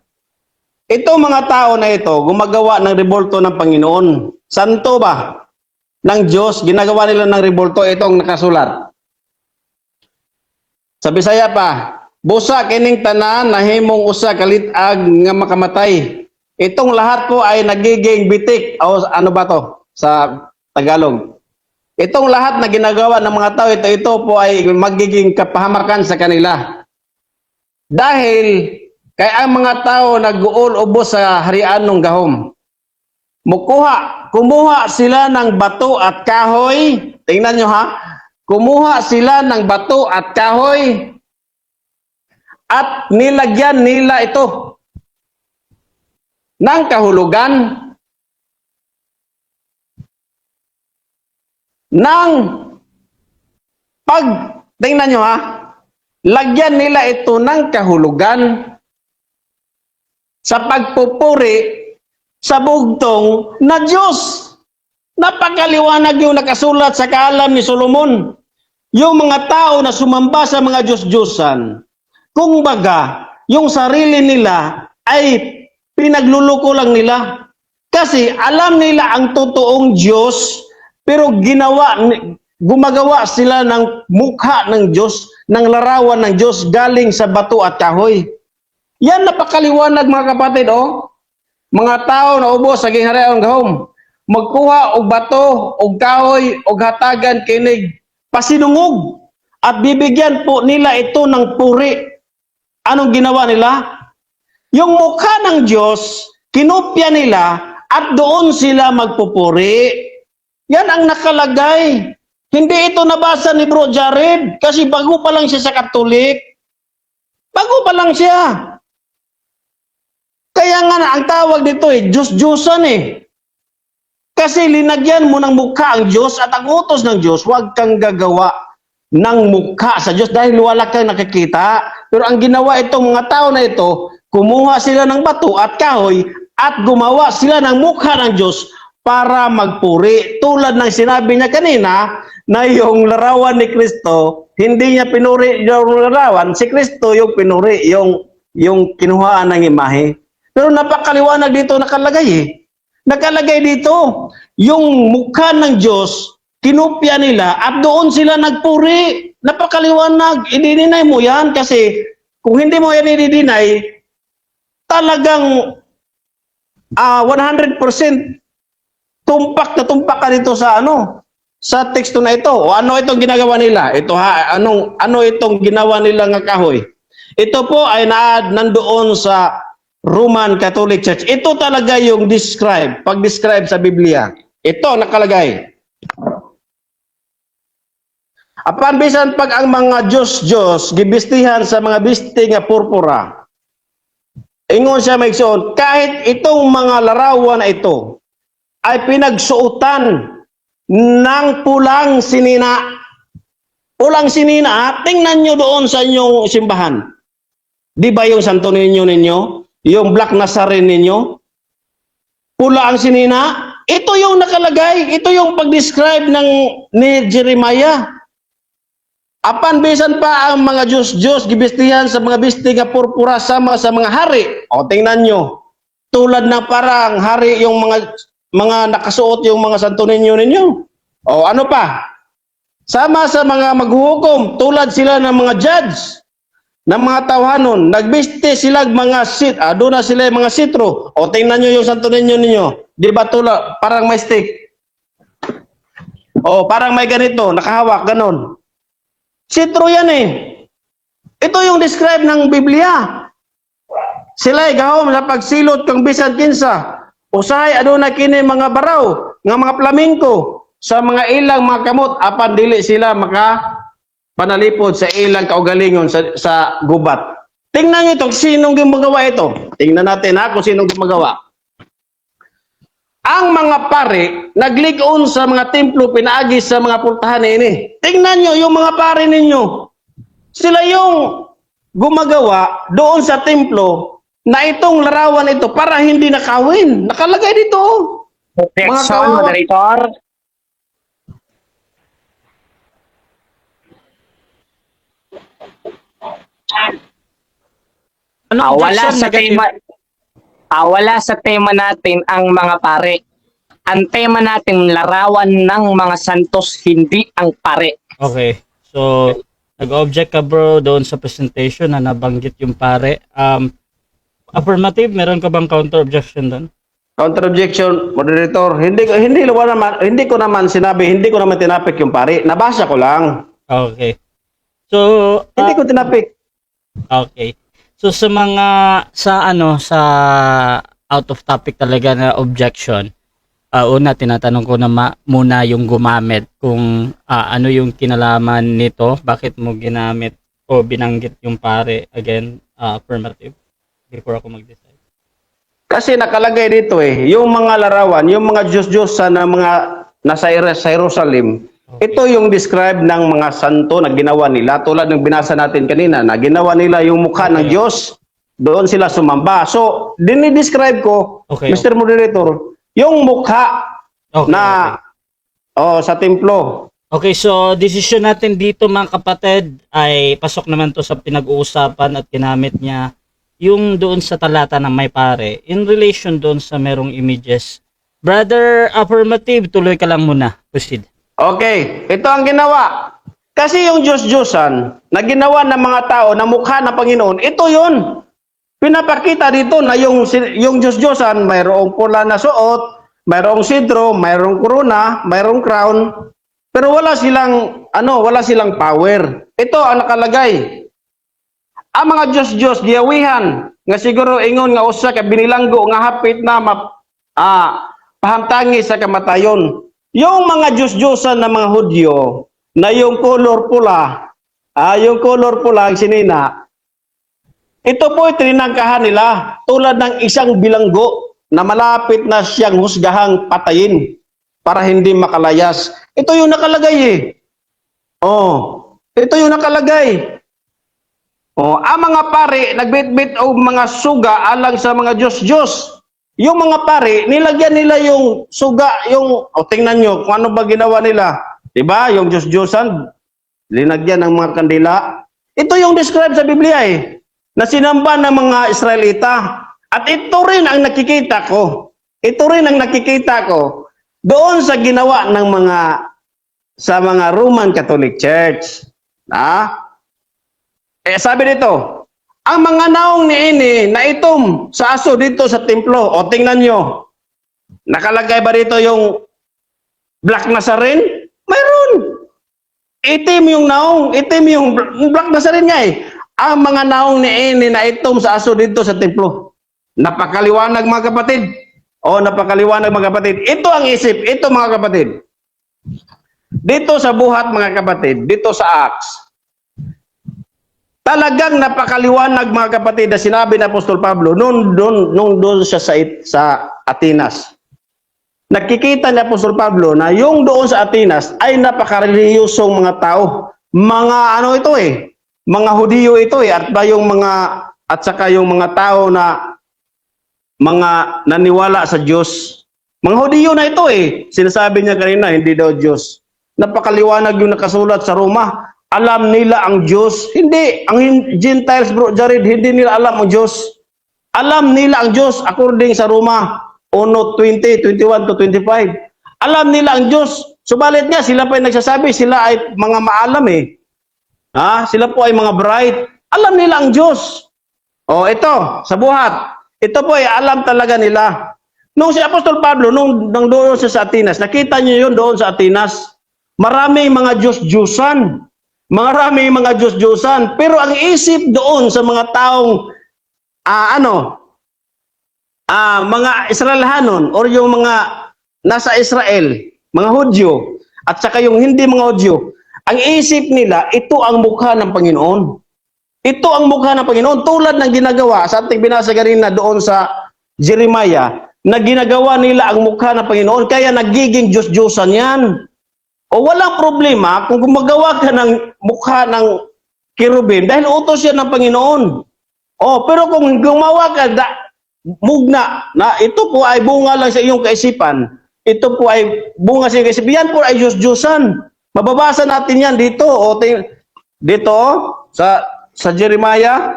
Ito mga tao na ito, gumagawa ng rebulto ng Panginoon. Santo ba? Ng Diyos, ginagawa nila ng rebulto, itong nakasulat. Sa Bisaya pa, busa kining tanan nahimong usa kalitag nga makamatay. Itong lahat po ay nagiging bitik o ano ba to sa Tagalog. Itong lahat na ginagawa ng mga tao, ito po ay magiging kapahamakan sa kanila. Dahil kay ang mga tao nag-uol ubos sa harian ng gahom. Kumuha sila ng bato at kahoy. Tingnan nyo ha. Kumuha sila ng bato at kahoy at nilagyan nila ito ng kahulugan ng tingnan nyo ha, lagyan nila ito ng kahulugan sa pagpupuri sa bugtong na Diyos. Napakaliwanag yung nakasulat sa kaalam ni Solomon. Yung mga tao na sumamba sa mga Diyos-Diyosan, kung baga, yung sarili nila ay pinagluluko lang nila. Kasi alam nila ang totoong Diyos, pero gumagawa sila ng mukha ng Diyos, ng larawan ng Diyos galing sa bato at kahoy. Yan napakaliwanag mga kapatid, oh. Mga tao na ubos sa gingharian ng gahom, magkuha og bato, og kahoy, og hatagan kinig pasinungog at bibigyan po nila ito ng puri. Anong ginawa nila? Yung mukha ng Diyos, kinopya nila at doon sila magpupuri. Yan ang nakalagay. Hindi ito nabasa ni Bro Jared kasi bago pa lang siya sa Katolik. Bago pa lang siya. Kaya nga ang tawag dito Diyos-Diyosan eh. Kasi linagyan mo ng mukha ang Diyos at ang utos ng Diyos, huwag kang gagawa ng mukha sa Diyos dahil wala kang nakikita. Pero ang ginawa itong mga tao na ito, kumuha sila ng bato at kahoy at gumawa sila ng mukha ng Diyos para magpuri. Tulad ng sinabi niya kanina na yung larawan ni Kristo, hindi niya pinuri yung larawan, si Kristo yung pinuri, yung kinuhaan ng imahe. Pero napakaliwanag dito nakalagay eh. Nakalagay dito, yung mukha ng Diyos, kinopya nila at doon sila nagpuri. Napakaliwanag. I-deny mo yan kasi kung hindi mo yan i-deny, talagang 100% tumpak na tumpak ka dito sa sa teksto na ito. O ano itong ginagawa nila? Ito ano itong ginawa nila ng kahoy? Ito po ay nandoon sa Roman Catholic Church. Ito talaga yung pag-describe sa Biblia. Ito nakalagay. Apan bisan pag ang mga Diyos gibistihan sa mga bisti nga purpura. Ingon siya maigsoon, kahit itong mga larawan na ito ay pinagsuotan ng pulang sinina. Pulang sinina, tingnan nyo doon sa inyong simbahan. Di ba yung Santo Niño ninyo? Yung Black Nazarene ninyo? Pula ang sinina? Ito yung nakalagay. Ito yung pag-describe ni Jeremiah. Apan bisan pa ang mga Diyos gibistihan sa mga bisti nga purpura sama sa mga hari. O tingnan nyo. Tulad na parang hari yung mga nakasuot yung mga Santo Niño ninyo. O ano pa? Sama sa mga maghuhukom, tulad sila ng mga judge, ng mga tawhanon, nagbiste sila mga doon na sila mga sitro. O tingnan nyo yung Santo Niño ninyo. Di ba tulad, parang may stick? O parang may ganito, nakahawak, ganon. Sitro yan eh. Ito yung describe ng Biblia. Sila'y gahom sa pagsilot kang bisan kinsa. Usahay aduna kini mga baraw, nga mga flamingo, sa mga ilang mga kamot, apan dili sila panalipod sa ilang kaugalingon sa gubat. Tingnan nyo ito, sinong gumagawa ito? Tingnan natin kung sinong gumagawa. Ang mga pare, nagligon sa mga templo, pinaagi sa mga pultahan ini. Tingnan nyo, yung mga pare ninyo, sila yung gumagawa doon sa templo na itong larawan ito para hindi nakawin. Nakalagay dito. Objection, moderator. Wala sa tema natin ang mga pare. Ang tema natin larawan ng mga santos, hindi ang pare. Okay. So, nag-object ka bro doon sa presentation na nabanggit yung pare. Affirmative, meron ka bang counter objection doon? Counter objection, moderator. Hindi ko naman tinapik yung pare. Nabasa ko lang. Okay. So, Hindi ko tinapik. okay. So sa sa out of topic talaga na objection, una tinatanong ko na muna yung gumamit kung ano yung kinalaman nito, bakit mo ginamit o binanggit yung pare, again, affirmative before ako mag-decide. Kasi nakalagay dito yung mga larawan, yung mga Diyos-Diyosan na mga nasa Jerusalem, ito yung describe ng mga santo na ginawa nila. Tulad ng binasa natin kanina, na ginawa nila yung mukha ng Diyos, doon sila sumamba. So, dinidescribe ko, Mr. Moderator, yung mukha sa templo. Okay, so decision natin dito mga kapatid ay pasok naman to sa pinag-uusapan at ginamit niya yung doon sa talata ng may pare in relation doon sa merong images. Brother Affirmative, tuloy ka lang muna. Proceed. Okay, ito ang ginawa. Kasi yung Diyos-Diyosan na ginawa ng mga tao na mukha ng Panginoon, ito yun. Pinapakita dito na yung Diyos-Diyosan mayroong pula na suot, mayroong sidro, mayroong korona, mayroong crown, pero wala silang power. Ito ang nakalagay. Ang mga Diyos-Diyos giyawihan nga siguro ingon nga usa ka binilanggo nga hapit na pahamtangi sa kamatayon. Yung mga Diyos-Diyosan na mga Hudyo na yung color pula ang sinina, ito po tinangkahan nila tulad ng isang bilanggo na malapit na siyang husgahang patayin para hindi makalayas. Ito yung nakalagay ito yung nakalagay. Ang mga pare nagbitbit og mga suga alang sa mga Diyos-Diyos. Yung mga pare, nilagyan nila yung suga, tingnan nyo kung ano ba ginawa nila. Diba? Yung Diyos-Diyosan, linagyan ng mga kandila. Ito yung describe sa Biblia na sinamba ng mga Israelita. At ito rin ang nakikita ko ito rin ang nakikita ko doon sa ginawa ng mga Roman Catholic Church. Sabi dito, ang mga naong niini na itom sa aso dito sa templo, o tingnan nyo, nakalagay ba dito yung Black Nazarene? Mayroon. Itim yung naong, itim yung Black Nazarene nga eh. Ang mga naong niini na itom sa aso dito sa templo. Napakaliwanag mga kapatid. Napakaliwanag mga kapatid. Ito ang isip, ito mga kapatid. Dito sa buhat mga kapatid, dito sa Acts, talagang napakaliwanag mga kapatid na sinabi ng Apostol Pablo nung doon siya sa Atenas. Nakikita ni Apostol Pablo na yung doon sa Atenas ay napakareliyosong mga tao. Mga mga Hudiyo ito at saka yung mga tao na mga naniwala sa Diyos. Mga Hudiyo na ito Sinasabi niya kanina, hindi daw Diyos. Napakaliwanag yung nakasulat sa Roma. Alam nila ang Diyos. Hindi. Ang Gentiles, bro Jared, hindi nila alam ang Diyos. Alam nila ang Diyos according sa Roma 1:20, 21 to 25. Alam nila ang Diyos. Subalit nga, sila pa yung nagsasabi, sila ay mga maalam Sila po ay mga bright. Alam nila ang Diyos. Ito, sa buhat. Ito po ay alam talaga nila. Nung si Apostol Pablo, nung doon siya sa Atenas, nakita niyo yun doon sa Atenas. Maraming mga Diyos-Diyusan. Maraming mga Diyos-Diyusan. Pero ang isip doon sa mga taong, mga Israelhanon or yung mga nasa Israel, mga Hudyo, at saka yung hindi mga Hudyo, ang isip nila, ito ang mukha ng Panginoon. Ito ang mukha ng Panginoon. Tulad ng ginagawa sa ating binasa kanina doon sa Jeremiah, na ginagawa nila ang mukha ng Panginoon, kaya nagiging Diyos-Diyosan yan. Walang problema kung gumagawa ka ng mukha ng kirubim dahil utos yan ng Panginoon. Pero kung gumawa ka mugna na ito po ay bunga lang sa iyong kaisipan, ito po ay bunga sa iyong kaisipan, yan po ay Diyos-Diyosan. Mababasa natin yan dito. Dito sa Jeremiah.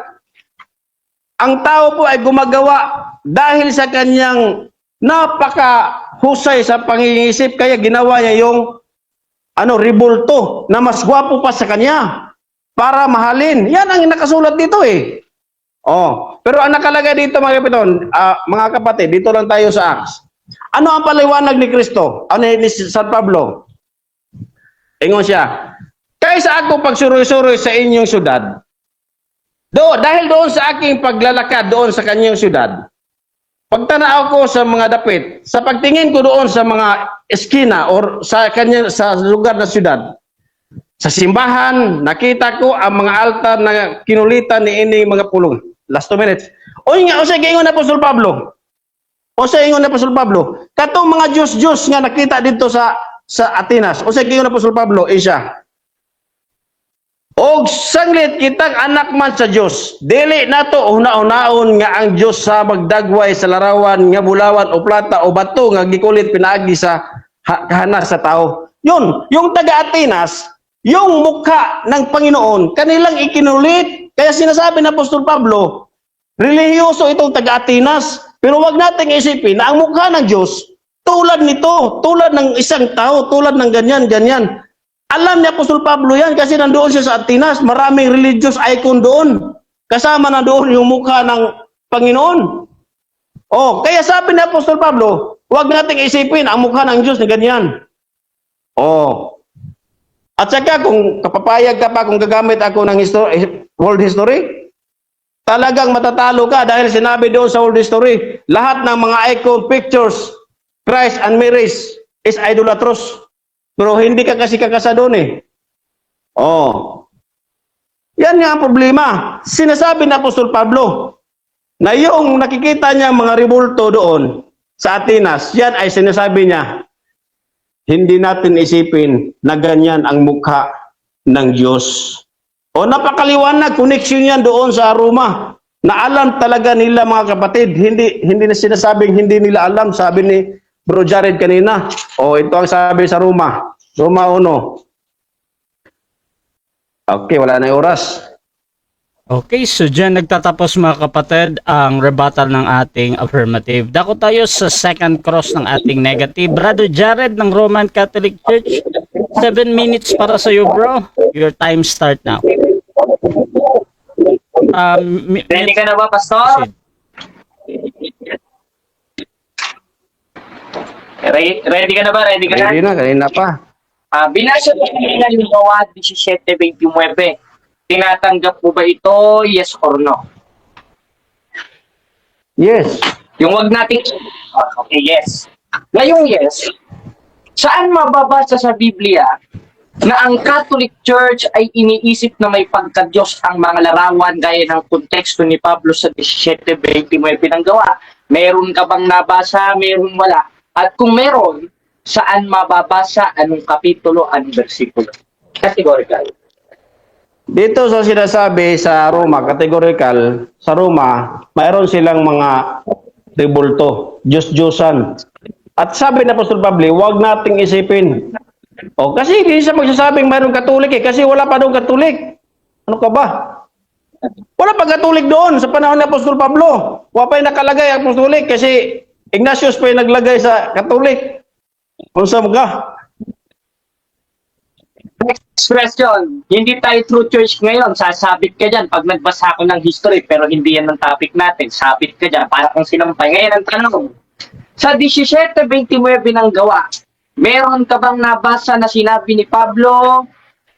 Ang tao po ay gumagawa dahil sa kanyang napakahusay sa pangingisip, kaya ginawa niya yung ribulto na mas gwapo pa sa kanya para mahalin. Yan ang nakasulat dito Pero ang nakalagay dito mga kapatid, dito lang tayo sa Acts. Ano ang paliwanag ni Kristo? Ni San Pablo? Ingon siya, kaysa ako pagsuroy-suroy sa inyong syudad, dahil doon sa aking paglalakad doon sa kanyang syudad, pagtanaw ko sa mga dapit, sa pagtingin ko doon sa mga eskina or sa lugar na syudad, sa simbahan, nakita ko ang mga altar na kinulitan ni ini mga pulong. Last 2 minutes. Usay ingon na Apostol Pablo. Katong mga Diyos-Diyos nga nakita dito sa Atenas. Usay ingon na Apostol Pablo, siya. Og sanglit kitang anak man sa Dios, dili nato una-unaon nga ang Dios sa magdagway sa larawan nga bulawan o plata o bato nga gikulit pinaagi sa kahanas sa tao. Yun, yung taga-Atenas, yung mukha ng Panginoon, kanilang ikinulit. Kaya sinasabi ng Apostol Pablo, relihiyoso itong taga-Atenas, pero wag nating isipin na ang mukha ng Diyos tulad nito, tulad ng isang tao, tulad ng ganyan. Alam ni Apostol Pablo yan kasi nandoon siya sa Atenas. Maraming religious icon doon. Kasama na doon yung mukha ng Panginoon. Kaya sabi ni Apostol Pablo, huwag nating isipin ang mukha ng Diyos na ganyan. At saka kung kapapayag ka pa kung gagamit ako ng world history, talagang matatalo ka dahil sinabi doon sa world history, lahat ng mga icon, pictures, Christ and Mary is idolatrous. Pero hindi ka kasi kakasa doon Yan nga ang problema. Sinasabi na Apostol Pablo na yung nakikita niya mga rebulto doon sa Atenas, yan ay sinasabi niya, hindi natin isipin na ganyan ang mukha ng Diyos. Napakaliwanag, connection yan doon sa Roma. Na alam talaga nila mga kapatid, hindi na sinasabing hindi nila alam, sabi ni Bro Jared kanina. Ito ang sabi sa Roma 1. Okay, wala na yung oras. Okay, so dyan nagtatapos mga kapatid ang rebuttal ng ating affirmative. Dako tayo sa second cross ng ating negative. Brother Jared ng Roman Catholic Church, 7 minutes para sa iyo, bro. Your time start now. Ready ka na ba, Pastor? Ready ka na ba? Ready ka na? Hindi na, kanina pa. Binasa ko kanina yung Gawa 17:29. Tinatanggap mo ba ito? Yes or no? Yes. Yung wag natin... Okay, yes. Ngayong yes, saan mababasa sa Biblia na ang Catholic Church ay iniisip na may pagka-Diyos ang mga larawan gaya ng konteksto ni Pablo sa 17:29 ng Gawa? Meron ka bang nabasa? Meron wala? At kung meron, saan mababasa? Anong kapitulo? Anong versikulo? Categorical. Dito sa sinasabi sa Roma, categorical, sa Roma, mayroon silang mga rebulto, Diyos-Diyosan. At sabi na Apostol Pablo, huwag nating isipin. O, kasi hindi siya magsasabing mayroong Katolik kasi wala pa doon Katolik. Ano ka ba? Wala pa Katolik doon sa panahon ni Apostol Pablo. Wala pa yung nakalagay ang Apostolic kasi Ignatius pa yung naglagay sa Katolik. Kung saan ka? Next question. Hindi tayo true church ngayon. Sasabit ka dyan pag nagbasa ako ng history pero hindi yan ang topic natin. Sabit ka dyan para kung sinampay. Ngayon ang tanong. Sa 17:29 ng Gawa, meron ka bang nabasa na sinabi ni Pablo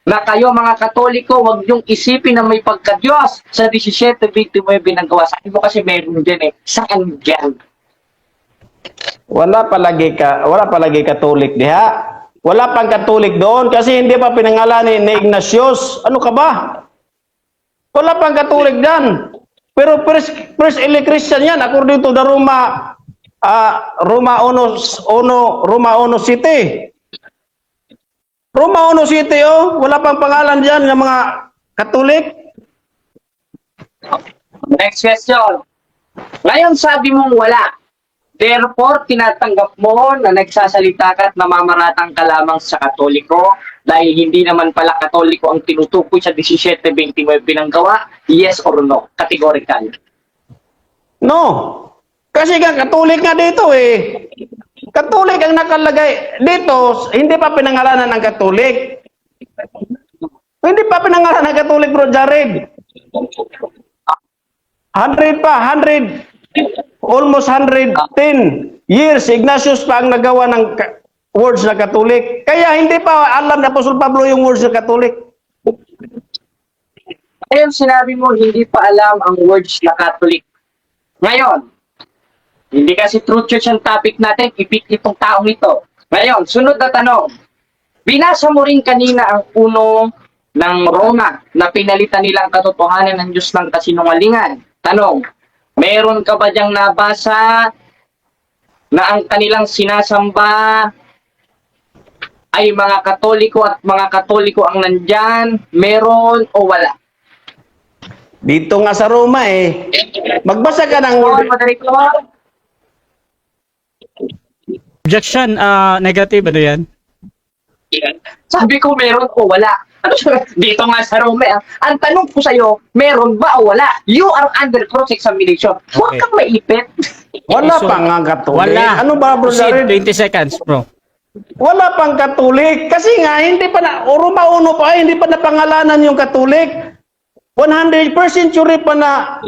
na kayo mga Katoliko, wag niyong isipin na may pagka-Diyos sa 17:29 ng Gawa? Sabi mo kasi meron dyan eh. Saan dyan? Wala palagi Katolik diha. Wala pang Katolik doon kasi hindi pa pinangalanan ni Ignatius. Ano ka ba? Wala pang Katolik dyan. Pero first elect Christian yan according to the Roma 1 City. Roma 1 City, oh, wala pang pangalan dyan ng mga Katolik. Next question. Ngayon sabi mong wala. Therefore, tinatanggap mo na nagsasalita ka at namamaratang ka lamang sa Katoliko dahil hindi naman pala Katoliko ang tinutukoy sa 17:29 ng Gawa? Yes or no? Categorical. No. Kasi nga Katolik nga dito eh. Katolik ang nakalagay dito, hindi pa pinangalanan ng Katolik. Hindi pa pinangalanan ng Katolik, bro Jared. 100 pa, 100. Almost 110 years, Ignatius pa ang nagawa ng words na Katolik. Kaya hindi pa alam na Apostol Pablo yung words na Katolik. Ngayon sinabi mo, hindi pa alam ang words na Catholic. Ngayon, hindi kasi true church ang topic natin, ipit itong taong ito. Ngayon, sunod na tanong. Binasa mo rin kanina ang puno ng Roma na pinalitan nilang katotohanan ng Diyos ng kasinungalingan. Tanong, meron ka ba diyang nabasa na ang kanilang sinasamba ay mga Katoliko at mga Katoliko ang nandyan? Meron o wala? Dito nga sa Roma eh. Magbasa ka ng word. Objection, negative, ano yan? Sabi ko meron o wala. Ano siya? Dito nga sa Rome. Ang tanong ko sa'yo, meron ba o wala? You are under cross-examination. Huwag Okay. kang maipit. Wala So, pa nga Katolik. Wala. Ano ba, bro Proceed, Jared? 20 seconds, bro. Wala pang Katolik. Kasi nga, hindi pa na, Roma 1 pa, hindi pa napangalanan yung Katolik. 100th century pa na,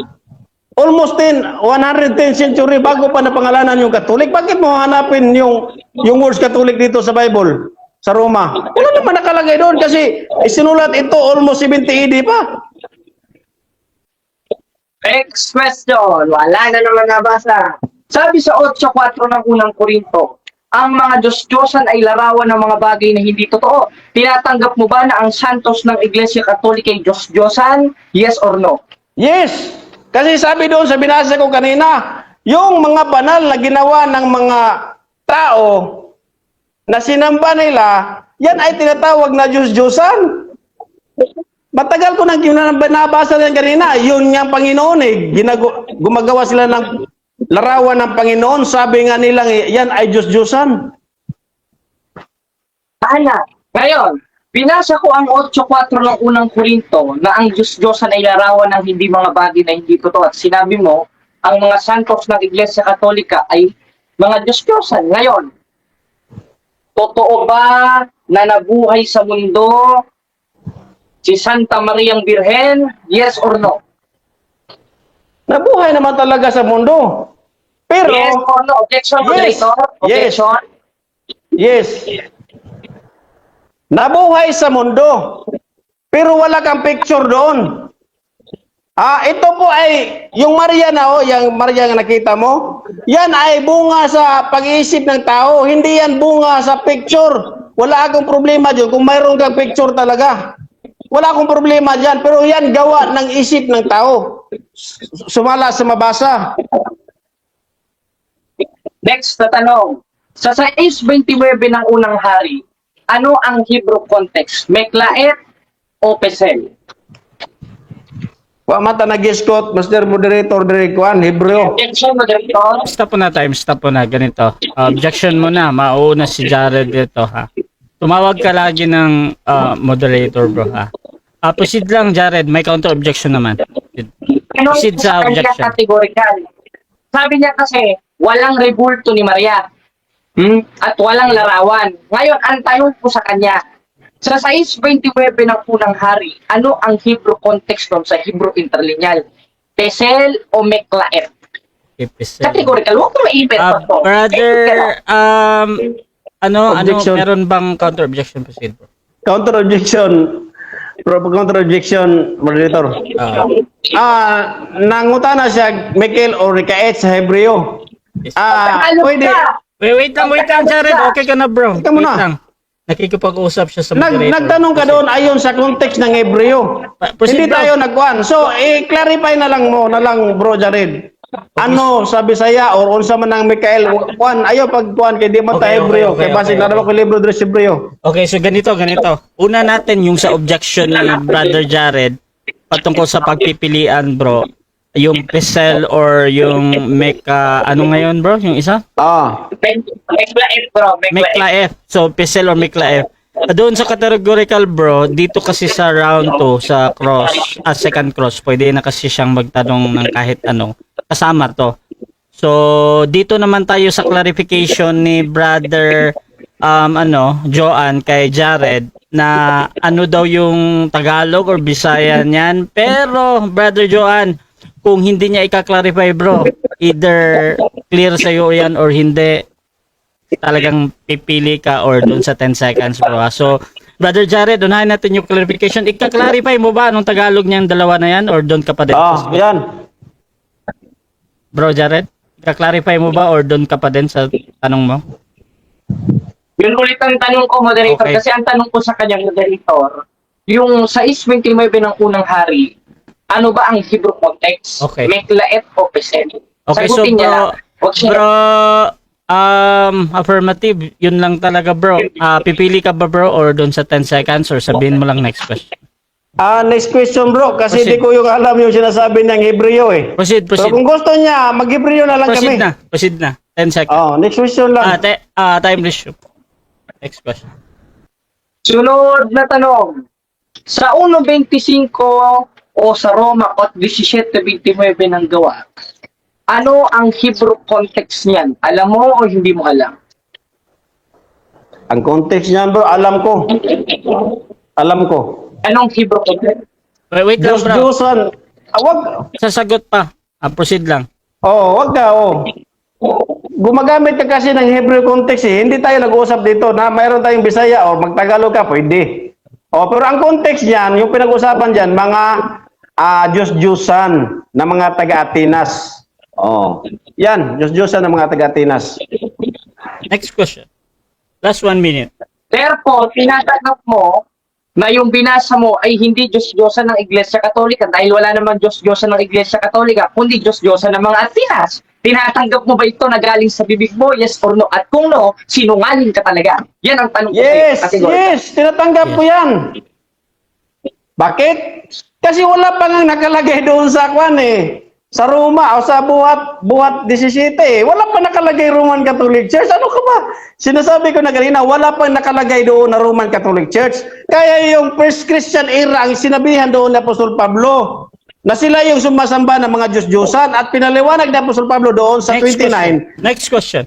almost 110th century bago pa napangalanan yung Katolik. Bakit mo hanapin yung words Katolik dito sa Bible? Sa Roma. Wala naman nakalagay doon kasi isinulat ito almost 70 AD pa. Next question. Wala na naman nabasa. Sabi sa 8:4 ng unang Korinto, ang mga Diyos-Diyosan ay larawan ng mga bagay na hindi totoo. Tinatanggap mo ba na ang santos ng Iglesia Katolika ay Diyos-Diyosan? Yes or no? Yes. Kasi sabi doon sa binasa ko kanina, yung mga banal na ginawa ng mga tao na sinamba nila, yan ay tinatawag na Diyos-Diyosan. Matagal ko nang nabasa yan kanina, yun nga Panginoon eh. Gumagawa sila ng larawan ng Panginoon, sabi nga nilang yan ay Diyos-Diyosan. Ana. Ngayon, Binasa ko ang 8.4 ng unang Korinto na ang Diyos-Diyosan ay larawan ng hindi mga bagay na hindi totoo. At sinabi mo, ang mga santos ng Iglesia Katolika ay mga Diyos-Diyosan. Ngayon, totoo ba na nabuhay sa mundo si Santa Mariang Birhen? Yes or no? Nabuhay naman talaga sa mundo. Pero, Yes or no? Objection, Yes. moderator? Objection? yes, nabuhay sa mundo. Pero wala kang picture doon. Ito po ay, yung Maria na yung Maria na nakita mo, yan ay bunga sa pag-iisip ng tao. Hindi yan bunga sa picture. Wala akong problema dyan kung mayroon kang picture talaga. Wala akong problema dyan. Pero yan gawa ng isip ng tao. Sumala sa mabasa. Next na tanong. Sa 6.29 ng unang hari, ano ang Hebrew context? Meklaet o Pesel? Wa mata nag-iskot, Master Moderator, Direkuan, Hebreo. Objection, moderator? Stop po na, ganito. Objection mo na, mauna si Jared dito ha. Tumawag ka lagi ng moderator bro ha. Proceed lang Jared, may counter objection naman. Ano Proceed sa sa kanya objection. categorical? Sabi niya kasi, walang rebulto ni Maria. At walang larawan. Ngayon, ang tanong ko sa kanya, sa 6.29 ng unang hari, ano ang Hebrew context doon sa Hebrew interlineal? Pesel o Meklaet? Categorical, huwag ko maipit pa to. Brother, Objection. meron bang counter objection proceed bro? Counter objection. Counter objection, Moderator. Nangutana siya, Michael o Rikaet sa Hebreo. Tagalog Pwede. ka! Wait lang Jared, okay ka na bro. Teka muna. Wait lang. Nakikipag-usap siya sa moderator. Nagtanong ka doon ayon sa context ng Hebreo. Proceed, Hindi bro. tayo nagkuhan. So, i-clarify na lang bro Jared. Ano sa Bisaya or unsa man ang Mikael kuan ayo pagkuan kay di man ta Okay, Hebreo okay, kay basig okay. na ko libro dres Hebreo. Okay, so ganito. Una natin yung sa objection ni Brother Jared patungkol sa pagpipilian, bro. Yung Pesel or yung Meka, ano ngayon, bro? Yung isa? Meklaet, bro. Mekla F. So, Pesel or Mekla F. Doon sa categorical, bro, dito kasi sa round 2, sa cross, second cross, pwede na kasi siyang magtanong ng kahit ano. Kasama to. So, dito naman tayo sa clarification ni Brother Joan kay Jared na ano daw yung Tagalog or Bisaya niyan. Pero, Brother Joan, kung hindi niya i-clarify, bro, either clear sa'yo yan or hindi, talagang pipili ka or dun sa 10 seconds, bro. So, Brother Jared, unahin natin yung clarification. Ika-clarify mo ba anong Tagalog niyang dalawa na yan or doon ka pa din? Yan. Bro Jared, ika-clarify mo ba or doon ka pa din sa tanong mo? Yun ulit ang tanong ko, moderator. Okay. Kasi ang tanong ko sa kanyang moderator, yung 6.29 ng unang hari, ano ba ang Hebrew context? Okay. Meklaet o Pesel? Okay, so Sagutin niya bro, lang. Huwag siya- bro, affirmative, yun lang talaga, bro. Pipili ka ba, bro, or doon sa 10 seconds or sabihin mo lang next question? Next question bro kasi Proceed. di ko yung alam yung sinasabi ng Hebreo eh. Proceed. So kung gusto niya mag-Hebreo na lang kami. Proceed na. 10 seconds. Next question lang. Time ratio. Next question. Sunod na tanong. Sa 1.25 o sa Roma 17.29 ng gawa, ano ang Hebrew context niyan? Alam mo o hindi mo alam? Ang context niyan bro, alam ko. Alam ko. Anong Hebrew context? Wait lang, bro. Diyos-Diyosan. Wag. Sasagot pa. Proceed lang. Wag na Gumagamit ka kasi ng Hebrew context eh. Hindi tayo nag-uusap dito na mayroon tayong Bisaya o magtagalog ka, pwede. Pero ang context niyan, yung pinag-usapan diyan, mga Diyos-Diyosan na mga taga-Atinas. Yan, Diyos-Diyosan na mga taga-Atinas. Next question. Last 1 minute. Therefore, tinatanggap mo na yung binasa mo ay hindi Diyos-Diyosan ng Iglesia Katolika dahil wala naman Diyos-Diyosan ng Iglesia Katolika, kundi Diyos-Diyosan ng mga Atinas. Tinatanggap mo ba ito na galing sa bibig mo? Yes or no? At kung no, sinungaling ka talaga. Yan ang tanong ko. Yes, tinatanggap ko yan. Bakit? Kasi wala pa nga nakalagay doon sa kwan eh. Sa Roma o sa buhat 17, wala pa nakalagay Roman Catholic Church. Ano ka ba? Sinasabi ko na kanina, wala pa nakalagay doon na Roman Catholic Church. Kaya yung first Christian era ang sinabihan doon ni Apostol Pablo na sila yung sumasamba ng mga Diyos-Diyosan at pinaliwanag ni Apostol Pablo doon sa 29. Next question.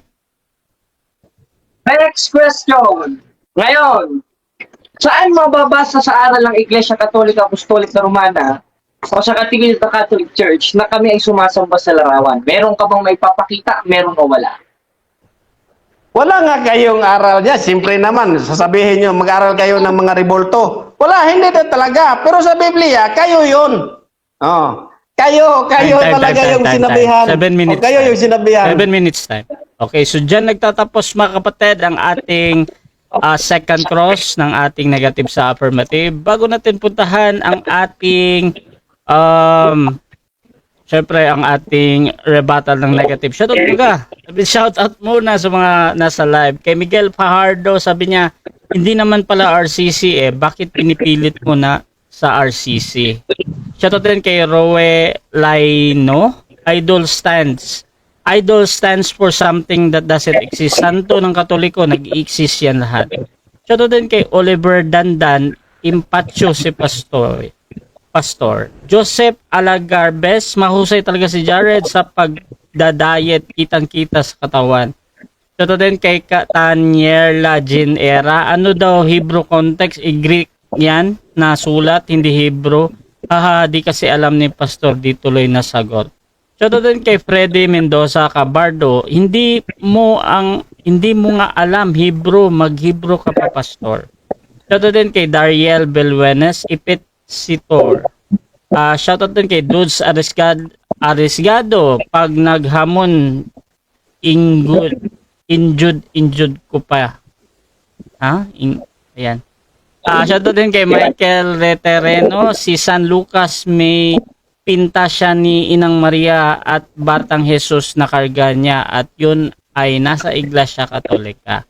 Next question. Ngayon, saan mababasa sa aral ng Iglesia Katolika Apostolika Romana o sa Katigil ng Catholic Church na kami ay sumasamba sa larawan? Meron ka bang may papakita? Meron o wala? Wala nga kayong aral dyan. Simple naman, sasabihin nyo, mag-aral kayo ng mga rebolto. Wala, hindi na talaga. Pero sa Biblia, kayo yun. Oh. Kayo talaga yung sinabihan. 7 minutes. O, kayo yung sinabihan. 7 minutes time. Okay, so dyan nagtatapos mga kapatid ang ating second cross ng ating negative sa affirmative. Bago natin puntahan ang ating syempre ang ating rebuttal ng negative. Shout out muna sa mga nasa live. Kay Miguel Fajardo, sabi niya, hindi naman pala RCC bakit pinipilit mo na sa RCC? Shout out din kay Roe Laino, Idol stands for something that doesn't exist. Santo ng Katoliko, nag-exist yan lahat. Shout out din kay Oliver Dandan, Impatio si Pastor. Joseph Alagarbes, mahusay talaga si Jared sa pagda-diet, kitang-kita sa katawan. Shout out din kay Tanyerla Jean Era, ano daw Hebrew context, Greek yan, na sulat, hindi Hebrew. Haha, di kasi alam ni Pastor, di tuloy na sagot. Shoutout din kay Freddy Mendoza Cabardo, hindi mo nga alam Hebrew, mag-Hebrew ka pa, Pastor. Shoutout din kay Dariel Belwenes, Ipit Sitor. Shoutout din kay Dudes Arisgado, pag naghamon injud ko pa. Ayan. Shoutout din kay Michael Retereno, si San Lucas may pinta siya ni Inang Maria at Batang Jesus na karga niya at yun ay nasa Iglesia Katolika.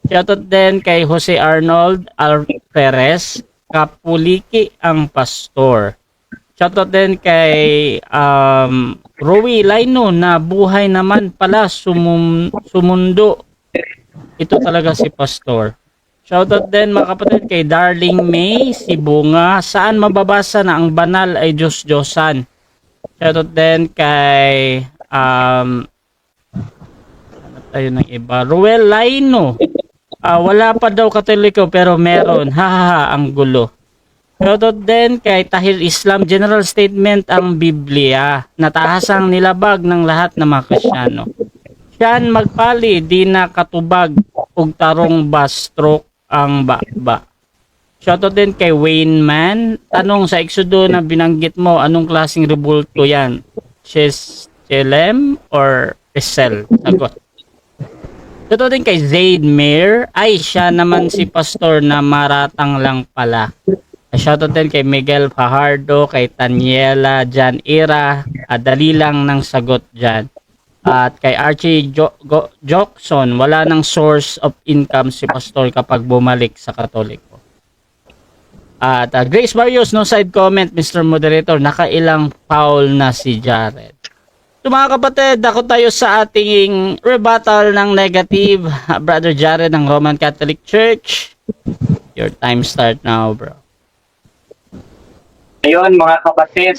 Shoutout din kay Jose Arnold Alferez, Kapuliki ang pastor. Shoutout din kay Rowie Laino na buhay naman pala sumundo. Ito talaga si pastor. Shoutout din mga kapatid kay Darling May Sibunga. Saan mababasa na ang banal ay Diyos-Diyosan? Shoutout din kay ano tayo ng iba? Ruel Laino. Wala pa daw Katoliko pero meron. Hahaha, ang gulo. Shoutout din kay Tahir Islam. General statement ang Biblia. Natahasang nilabag ng lahat ng mga Kristyano. Siyan magpali, di na katubag og tarong ba-stroke ang ba. Shoutout din kay Wayne Man. Tanong sa Exodo na binanggit mo, anong klaseng rebulto yan? Chelem or Esel? Sagot. Shoutout din kay Zaid Mayer. Ay, siya naman si pastor na maratang lang pala. Shoutout din kay Miguel Fajardo, kay Tanyela Jan Ira. Dali lang ng sagot dyan. At kay Archie Jokson, wala nang source of income si pastor kapag bumalik sa Katoliko. At Grace Barrios, no side comment, Mr. Moderator, nakailang foul na si Jared. So mga kapatid, ako tayo sa ating rebuttal ng negative, Brother Jared ng Roman Catholic Church. Your time start now, bro. Ngayon mga kapatid,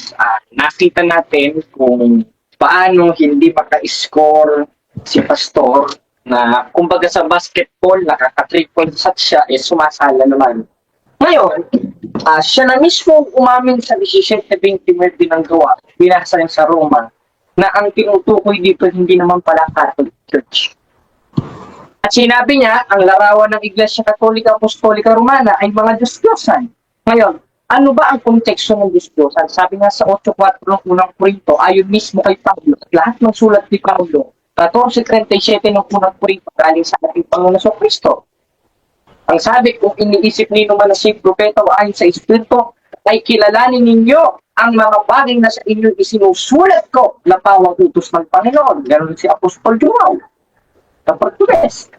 nakita natin kung paano hindi maka-score si pastor na kumbaga sa basketball, nakaka-3 point shot siya, sumasala naman. Ngayon, siya na mismo umamin sa 17:20 binanggawa, binasa niya sa Roma, na ang tinutukoy dito hindi naman pala Catholic Church. At sinabi niya, ang larawan ng Iglesia Katolika Apostolika Romana ay mga Diyos-Diyosan. Ngayon, ano ba ang konteksto ng Diyos-Diyosan? Sabi nga sa 8.4 ng unang Korinto, ayon mismo kay Pablo, at lahat ng sulat ni Pablo, 14:37 ng unang Korinto, galing sa ating Panginoon sa Kristo. Ang sabi, kung iniisip ninyo man na si propeta o ayon sa Espiritu, ay kilalanin ninyo ang mga bagay na sa inyo isinusulat ko na pawang utos ng Panginoon. Meron si Apostol Joao, kapag tuwes.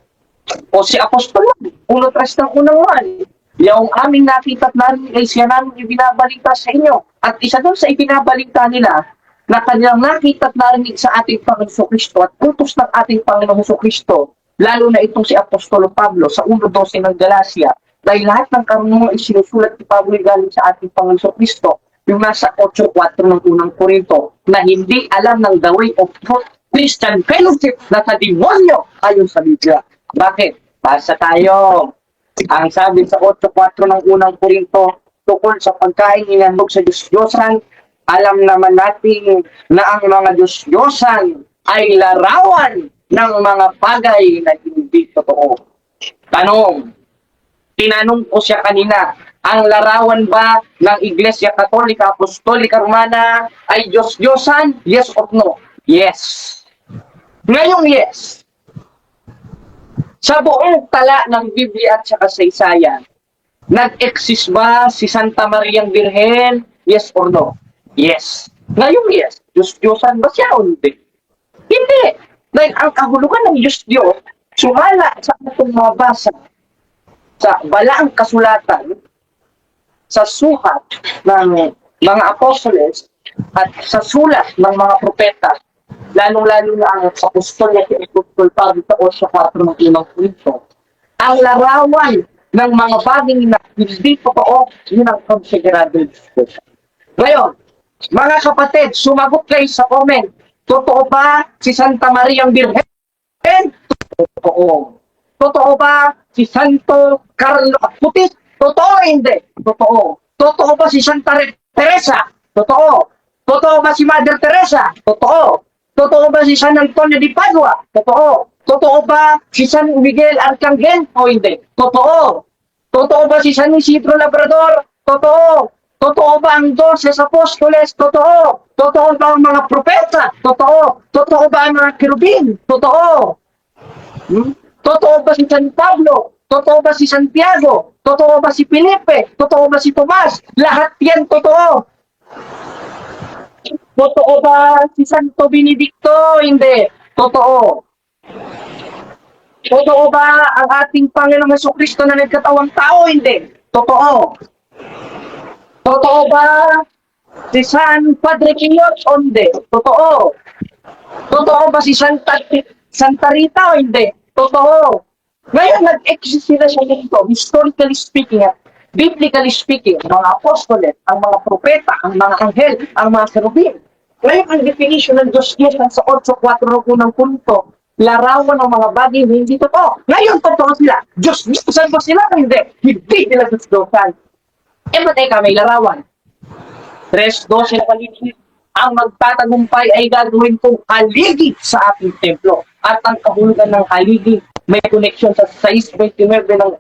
O si Apostol Juan, 1:3 ng unang Juan. Yung aming nakita at narinig ay siya namin ibinabalita sa inyo. At isa doon sa ibinabalita nila na kanilang nakita at narinig sa ating Panginoon Kristo at utos ng ating Panginoon Kristo, lalo na itong si Apostolo Pablo sa 1.12 ng Galacia, dahil lahat ng karunungan ay sinusulat ni Pablo galing sa ating Panginoon Kristo, yung nasa 8.4 ng unang Korinto, na hindi alam ng the way of truth, Christian fellowship na sa demonyo ayon sa Biblia. Bakit? Basa tayo. Ang sabi sa 8.4 ng unang Korinto, tungkol sa pagkain inandog sa Diyos-Diyosan, alam naman natin na ang mga Diyos-Diyosan ay larawan ng mga bagay na hindi totoo. Tanong, tinanong ko siya kanina, ang larawan ba ng Iglesia Katolika, Apostolika, Romana ay Diyos-Diyosan? Yes or no? Yes. Ngayong yes. Sa buong tala ng Biblia at saka sa Isaya, nag-exist ba si Santa Mariang Birhen? Yes or no? Yes. Ngayong yes. Diyos-Diyosan ba siya o hindi? Hindi. Dahil ang kahulugan ng Diyos-Diyos, sumala sa atong mga basa sa balaang kasulatan, sa suhat ng mga apostoles, at sa sulat ng mga propeta, lalong-lalo na ang apostol na si Apostol Pablo sa 4 ng unang Korinto, ang larawan ng mga bagay na hindi totoo, yun ang considerado Diyos. Ngayon, mga kapatid, sumagot kayo sa comment, totoo ba si Santa Mariang Birhen? Totoo. Totoo ba si Santo Carlo Acutis? Totoo hindi? Totoo. Totoo ba si Santa Teresa? Totoo. Totoo ba si Mother Teresa? Totoo. Totoo ba si San Antonio de Padua? Totoo. Totoo ba si San Miguel Arcangel o hindi? Totoo. Totoo ba si San Isidro Labrador? Totoo. Totoo ba ang 12 Apostoles? Totoo. Totoo ba ang mga propeta? Totoo. Totoo ba ang mga kerubin? Totoo. Totoo ba si San Pablo? Totoo ba si Santiago? Totoo ba si Felipe? Totoo ba si Tomas? Lahat yan totoo. Totoo ba si Santo Benedicto? Hindi. Totoo. Totoo ba ang ating Panginoong Jesucristo na nagkatawang tao? Hindi. Totoo. Totoo ba si San Padre Pio? Hindi. Totoo. Totoo ba si Santa Rita? Hindi. Totoo. Ngayon, nag-exist sila siya dito, historically speaking, biblically speaking, ang mga apostoles, ang mga propeta, ang mga anghel, ang mga kerubin. Ngayon, ang definition ng Diyos-Diyos sa 8.4 ng unang punto, larawan ng mga bagay hindi totoo. Ngayon, totoo sila. Diyos-Diyosan ba sila? Hindi. Hindi sila Diyos-Diyosan. Teka, may larawan. 3.12 na paligid. Ang magtatagumpay ay gagawin kong haligi sa ating templo. At ang kahulugan ng haligi may connection sa 6.29 ng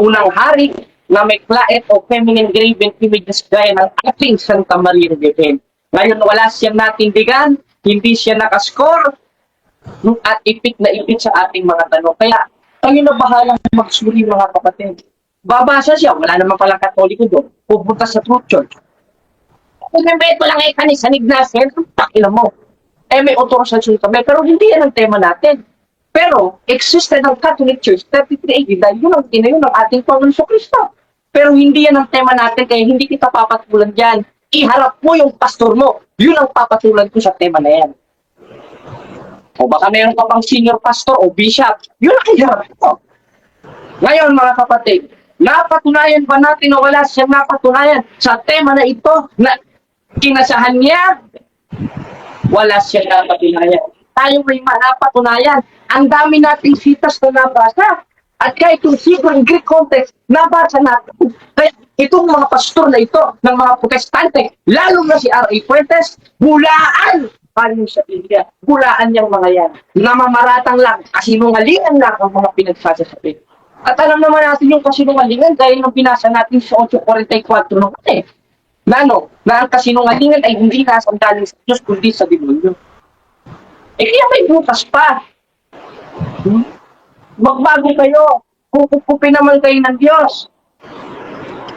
unang hari na may plaet o feminine graven images gaya ng ating Santa Maria Virgen. Ngayon, wala siyang natindigan, hindi siya nakascore, at ipit na ipit sa ating mga tanong. Kaya, tayo na bahalang magsuri mga kapatid. Babasa siya, wala naman palang Katoliko doon. Pupunta sa True Church. Kung may ito lang ay kanisa ni Ignacio, takila mo. May authorization kami, pero hindi yan ang tema natin. Pero, existed ang Catholic Church 33 AD dahil yun ang tinayo ng ating Panginoon Kristo. Pero hindi yan ang tema natin, kaya hindi kita papatulan dyan. Iharap mo yung pastor mo. Yun ang papatulan ko sa tema na yan. O baka mayroon ka pang senior pastor o bishop. Yun ang iharap ko. Ngayon mga kapatid, napatunayan ba natin o wala siyang napatunayan sa tema na ito na kinasahan niya? Wala siyang napatunayan. Tayo may napatunayan. Ang dami nating sitas na nabasa. At kahit yung Hebrew and Greek context, nabasa natin. Kaya itong mga pastor na ito, ng mga protestante, lalo na si R.A. Fuentes, bulaan paano sa Biblia. Bulaan niyang mga yan. Namamaratang lang, kasinungalingan lang ang mga pinagsasasabi. At alam naman natin yung kasinungalingan dahil nung pinasa natin sa 8.44 nung na ang kasinungalingan ay hindi nasa galing sa Diyos, kundi sa demonyo. Kaya may bukas pa. Magbago kayo. Kukupin naman kayo ng Diyos.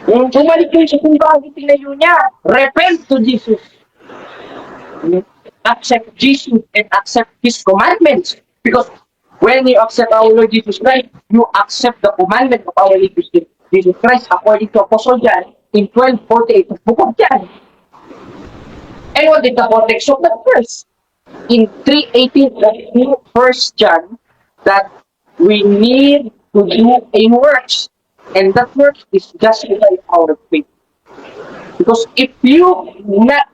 Bumalik kayo sa kung bakit tinayo niya. Repent to Jesus. Accept Jesus and accept His commandments. Because when you accept our Lord Jesus Christ, you accept the commandment of our Lord Jesus Christ according to Apostle John in 12:48 of Book of John. And what is the context of that verse? In 3:18, First John, that we need to do a works, and that work is justified out of faith. Because if you not,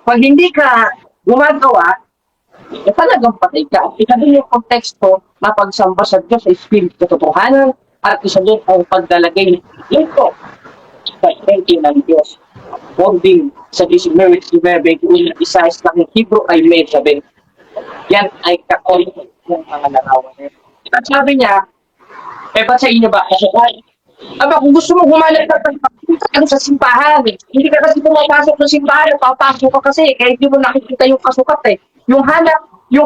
pag hindi ka gumagawa, talagang patay ka. Isa din yung konteksto na pagsamba sa Diyos sa Spirit katotohanan at isa din ang pagdalagay nito sa thinking ng Diyos. According sa 19:9, kung isa-is ng Hebrew ay may sabi, yan ay kakontent ng mga larawan. At sabi niya, ba't sa inyo ba? Kasi aba, kung gusto mo humanap ng sa simbahan, hindi ka kasi pumapasok ng simbahan, papasok ka kasi, kaya hindi mo nakikita yung kasukat eh. Yung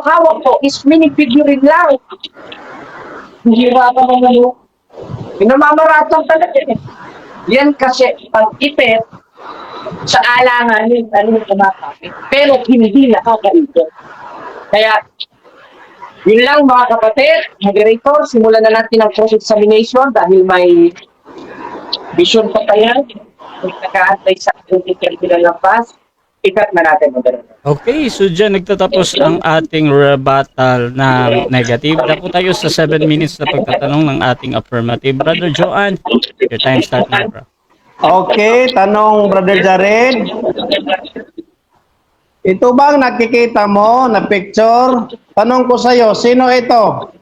hawak ko is minifigurin lang. Hindi ba ka naman yung pinamamaratan talaga eh. Yan kasi pag-ipit sa alangan yung yung kumakapit. Pero hindi nakakaipit. Kaya, yun lang mga kapatid, moderator, simulan na natin ang cross-examination dahil may vision pa yan. May nag-aantay sa ating lampas. Ikat na natin, moderator. Okay, so dyan nagtatapos ang ating rebuttal na negative. Dako tayo sa 7 minutes na pagtatanong ng ating affirmative. Brother Joan, your time start now, bro. Okay, tanong Brother Jared. Ito bang nakikita mo na picture? Tanong ko sa'yo, sino ito?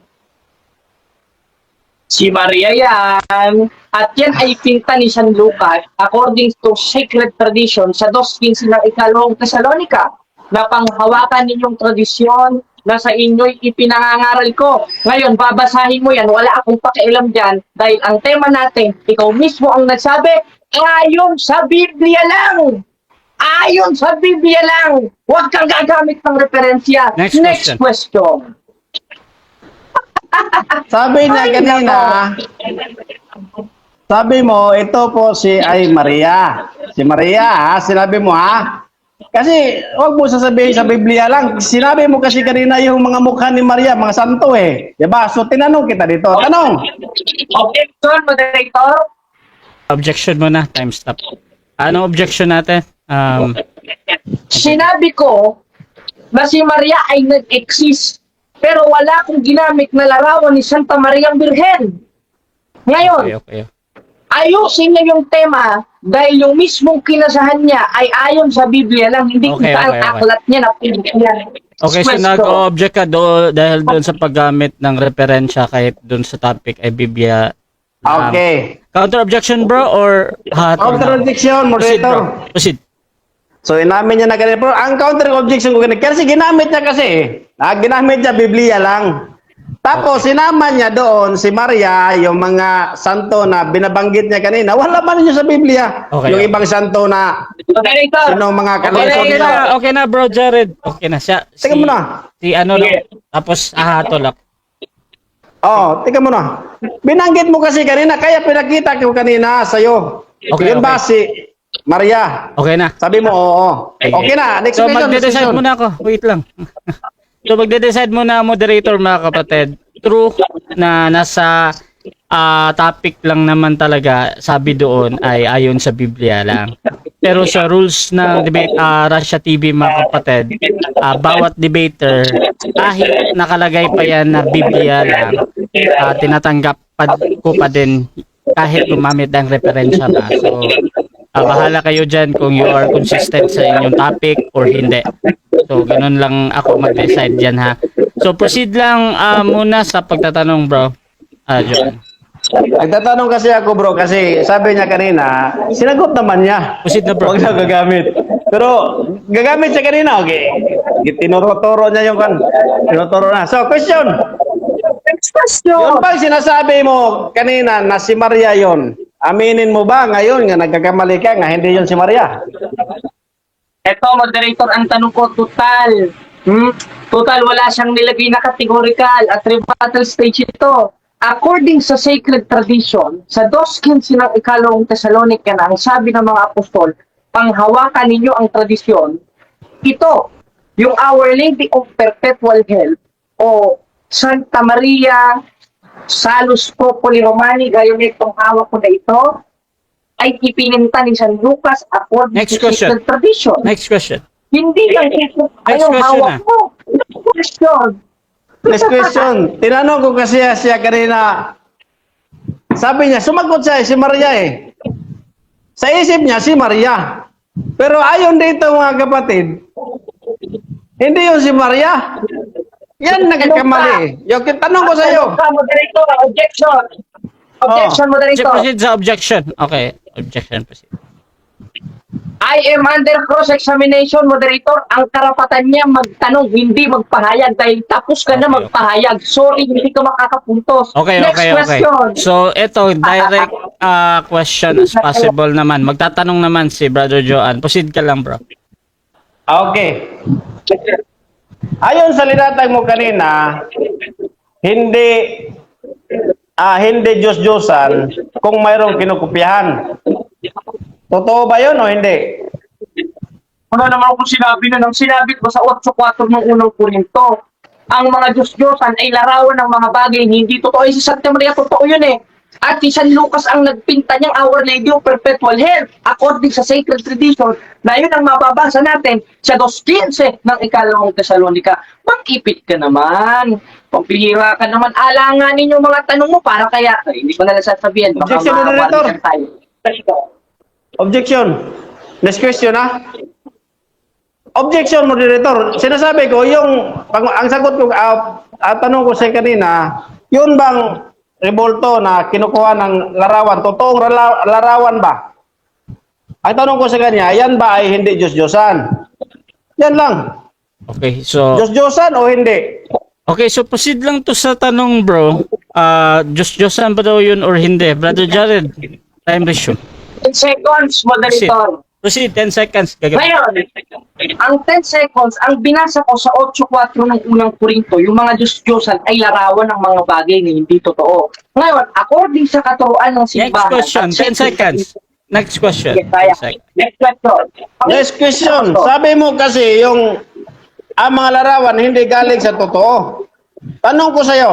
Si Maria yan. At yan ay pinta ni San Lucas according to sacred tradition sa 2:15 ng ikalawang Tesalonica na panghawakan ninyong tradisyon na sa inyo'y ipinangangaral ko. Ngayon, babasahin mo yan. Wala akong pakialam dyan dahil ang tema natin, ikaw mismo ang nagsabi, ayon sa Biblia lang. Ayon sa Biblia lang. Huwag kang gagamit ng referensya. Next question. Sabi niya kanina, sabi mo, ito po si Maria. Si Maria, ha? Sinabi mo, ha? Kasi, huwag mo sasabihin sa Biblia lang. Sinabi mo kasi kanina yung mga mukha ni Maria, mga santo eh. Diba? So, tinanong kita dito. Tanong! Objection, moderator. Objection muna, time stop. Anong objection natin? Sinabi ko na si Maria ay nag-exist pero wala akong ginamit na larawan ni Santa Maria ang Birhen. Ngayon, Okay. ayusin niya yung tema dahil yung mismong kinasahan niya ay ayon sa Biblia lang, hindi Okay, kita ang okay. aklat niya na Biblia. Okay, so nag-object ka dahil doon sa paggamit ng referensya kahit doon sa topic ay Biblia. Okay. Counter objection, bro, or Counter-objection, Proceed, moderator. bro. Proceed. So, inamin niya na kanina. Pero ang counter-objection ko kanina, kasi ginamit niya kasi. Ginamit niya Biblia lang. Tapos, sinama niya doon si Maria, yung mga santo na binabanggit niya kanina. Wala man niyo sa Biblia. Okay, Yung okay. ibang santo na Moderator, sino mga Okay, kalungsod okay nila. na, okay na, bro, Jared. Okay na siya. Teka muna. Si ano lang. Tapos, hatol. Oh, tika mo na. Binanggit mo kasi kanina, kaya pinakita ko kanina sa'yo. Okay, Yun ba okay. si Maria? Okay na. Sabi mo, oo. Okay na, next So, question. magde-decide muna ako. Wait lang. So, magde-decide muna, moderator, mga kapatid. True na nasa topic lang naman talaga, sabi doon ay ayon sa Biblia lang. Pero sa rules ng debate, Russia TV, mga kapatid, bawat debater, kahit nakalagay pa yan na Biblia lang, tinatanggap ko pa din kahit gumamit ng referensya ba. So, bahala kayo dyan kung you are consistent sa inyong topic or hindi. So, ganun lang ako mag-decide dyan, ha. So, proceed lang muna sa pagtatanong, bro. John. Nagtatanong kasi ako, bro, kasi sabi niya kanina, sinagot naman niya. Proceed na, bro. Huwag na gagamit. Pero, gagamit siya kanina, okay. Tinuro-turo niya yung kan. Tinuro na. So, question. next question. Yung bang sinasabi mo kanina na si Maria yon, aminin mo ba ngayon nga nagkakamali ka nga hindi yon si Maria? Ito, moderator, ang tanong ko, total. Total, wala siyang nilagay na categorical at rebuttal stage ito. According sa sacred tradition, sa 2:15 ng ikalawang Tesalonica na ang sabi ng mga apostol, panghawakan ninyo ang tradisyon, ito, yung Our Lady of Perpetual Help o Santa Maria Salus Populi Romani, gayon itong hawak ko na ito, ay ipininta ni San Lucas according Next to question. sacred tradition. Next question. Hindi yan. Ayong question hawak na. mo. Next question. Next question. Tinanong ko kasi siya kanina. Sabi niya, sumagot siya si Maria eh. Sa isip niya, si Maria. Pero ayon dito mga kapatid, hindi yun si Maria. Yan nagkakamali eh. Yung tanong ko sa iyo. Moderator, objection. Objection, Sige, moderator. proceed sa objection. Okay, objection proceed. I am under cross-examination, moderator. Ang karapatan niya magtanong, hindi magpahayag dahil tapos ka na Okay, magpahayag. Sorry, hindi ka makakapuntos. Okay, Next okay, okay. question. So, ito, direct question as possible naman. Magtatanong naman si Brother Joan. Proceed ka lang, bro. Okay. Ayon sa linatag mo kanina, hindi Diyos-Diyosan kung mayroong kinukopyahan. Totoo ba yun o hindi? Ano naman kung sinabi na nang sinabi ko sa 8.4 ng unang Korinto, ang mga Diyos-Diyosan ay larawan ng mga bagay hindi totoo. Si Santa Maria, totoo yun eh. At si San Lucas ang nagpinta niyang Our Lady of Perpetual Health according sa sacred tradition na yun ang mababasa natin sa 2.15 ng ikalawang Tesalonika. Mag-ipit ka naman. Pampihira ka naman. Alanganin yung mga tanong mo para kaya, hindi ko na nasasabihin. Baka Objection, mawawala Moderator. tayo. Objection. Next question ha. Objection, moderator. Sinasabi ko, ang sagot ko, tanong ko sa kanina, yun bang rebolto na kinukuha ng larawan, totoong larawan ba? Ang tanong ko sa kanya, yan ba ay hindi Diyos-Diyosan? Yan lang. Okay, so... Diyos-Diyosan o hindi? Okay, so proceed lang to sa tanong, bro. Diyos-Diyosan ba daw yun or hindi? Brother Jared, time ratio. 10 seconds, moderator. Proceed, 10 seconds. Gagawin. Ngayon, ang 10 seconds, ang binasa ko sa 8.4 ng unang Korinto, yung mga Diyos-Diyosan ay larawan ng mga bagay na hindi totoo. Ngayon, according sa katuruan ng Next simbahan... question, 10 seconds. Next question. Yes, kaya. 10 seconds. Next question. Next question. Sabi mo kasi ang mga larawan hindi galing sa totoo. Tanong ko sa'yo,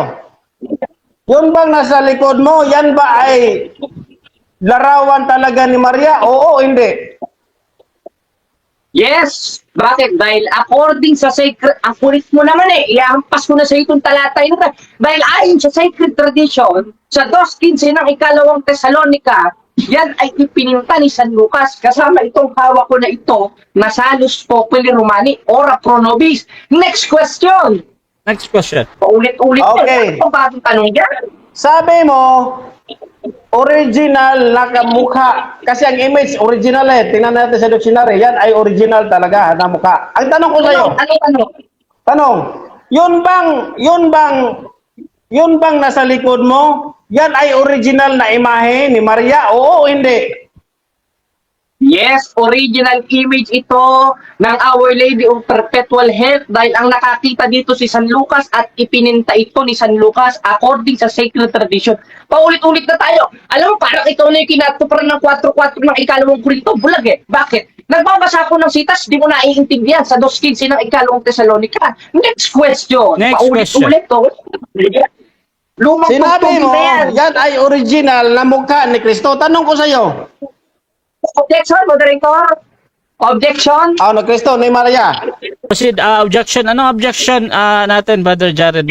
yun bang nasa likod mo, yan ba ay larawan talaga ni Maria? Oo, hindi. Yes! Bakit? Dahil according sa sacred... Ang kulit mo naman eh. Iampas ko na sa itong talatay na. Dahil ayon sa sacred tradition, sa 2.15 ng ikalawang Tesalonika, yan ay ipininta ni San Lucas. Kasama itong hawak ko na ito, na Salus Populi Romani, Ora Pro Nobis. Next question! Next question. Paulit-ulit. Okay. Ano ba ang tanong yan? Sabi mo, original na kamukha. Kasi ang image, original eh. Tingnan natin sa dictionary. Yan ay original talaga na mukha. Ang tanong ko sa'yo, Ano? tanong, yun bang nasa likod mo? Yan ay original na imahe ni Maria? Oo, hindi. Yes, original image ito ng Our Lady of Perpetual Health dahil ang nakakita dito si San Lucas at ipininta ito ni San Lucas according sa sacred tradition. Paulit-ulit na tayo. Alam mo, parang ikaw na yung kinatuparan ng 4.4 ng ikalawang Korinto. Bulag eh. Bakit? Nagbabasa ako ng sitas, di mo naiintindihan sa 2.15 ng ikalawang Tesalonika. Next question. Next Paulit-ulit to. Lumang Sinabi mo, tugtugin na yan. yan ay original na mukha ni Kristo. Tanong ko sa'yo, Objection, moderator. Objection. na Kristo ni Maria? Proceed, objection. Anong objection natin, Brother Jared?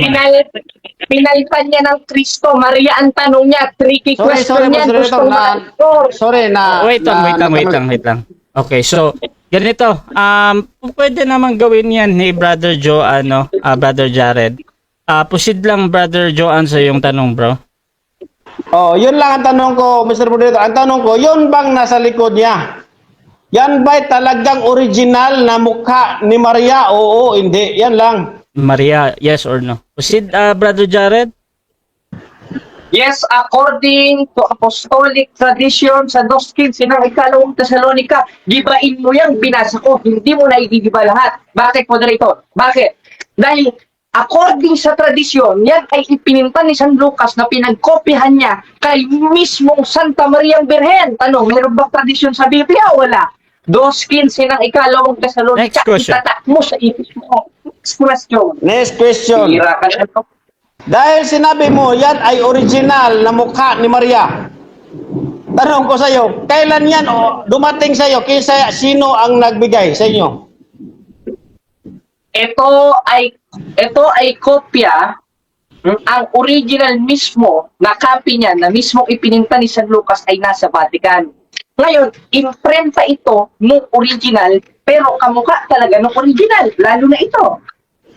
Pinalitan niya ng Kristo. Maria ang tanong niya. Tricky question niya. Gusto Sorry na. Wait lang. Okay, so, ganito. Pwede naman gawin yan ni Brother Joe, Brother Jared. Proceed lang, Brother Joan, sa yung tanong, bro. Oh, yun lang ang tanong ko, Mr. Moderator. Ang tanong ko, yun bang nasa likod niya? Yan ba'y talagang original na mukha ni Maria? Oo, hindi. Yan lang. Maria, yes or no? Proceed, Brother Jared. Yes, according to apostolic tradition sa 2.15 ng ikalawang Tesalonika, gibain mo yung binasa ko. Hindi mo na igigiba lahat. Bakit, moderator? Bakit? Dahil according sa tradisyon, yan ay ipininta ni San Lucas na pinagkopyahan niya kay mismong Santa Maria Birhen. Tanong, meron ba tradisyon sa Biblia? Wala. 2.15 ng ikalawang Tesalonika. Next question. Itatak mo sa isip mo. Next question. Next question. Hira ka na ito. Dahil sinabi mo, yan ay original na mukha ni Maria. Tanong ko sa iyo, kailan yan dumating sa iyo? Sino ang nagbigay sa inyo? ito ay kopya. Ang original mismo na copy niya na mismo ipininta ni San Lucas ay nasa Vatican. Ngayon, imprenta ito nung original, pero kamukha talaga nung original, lalo na ito.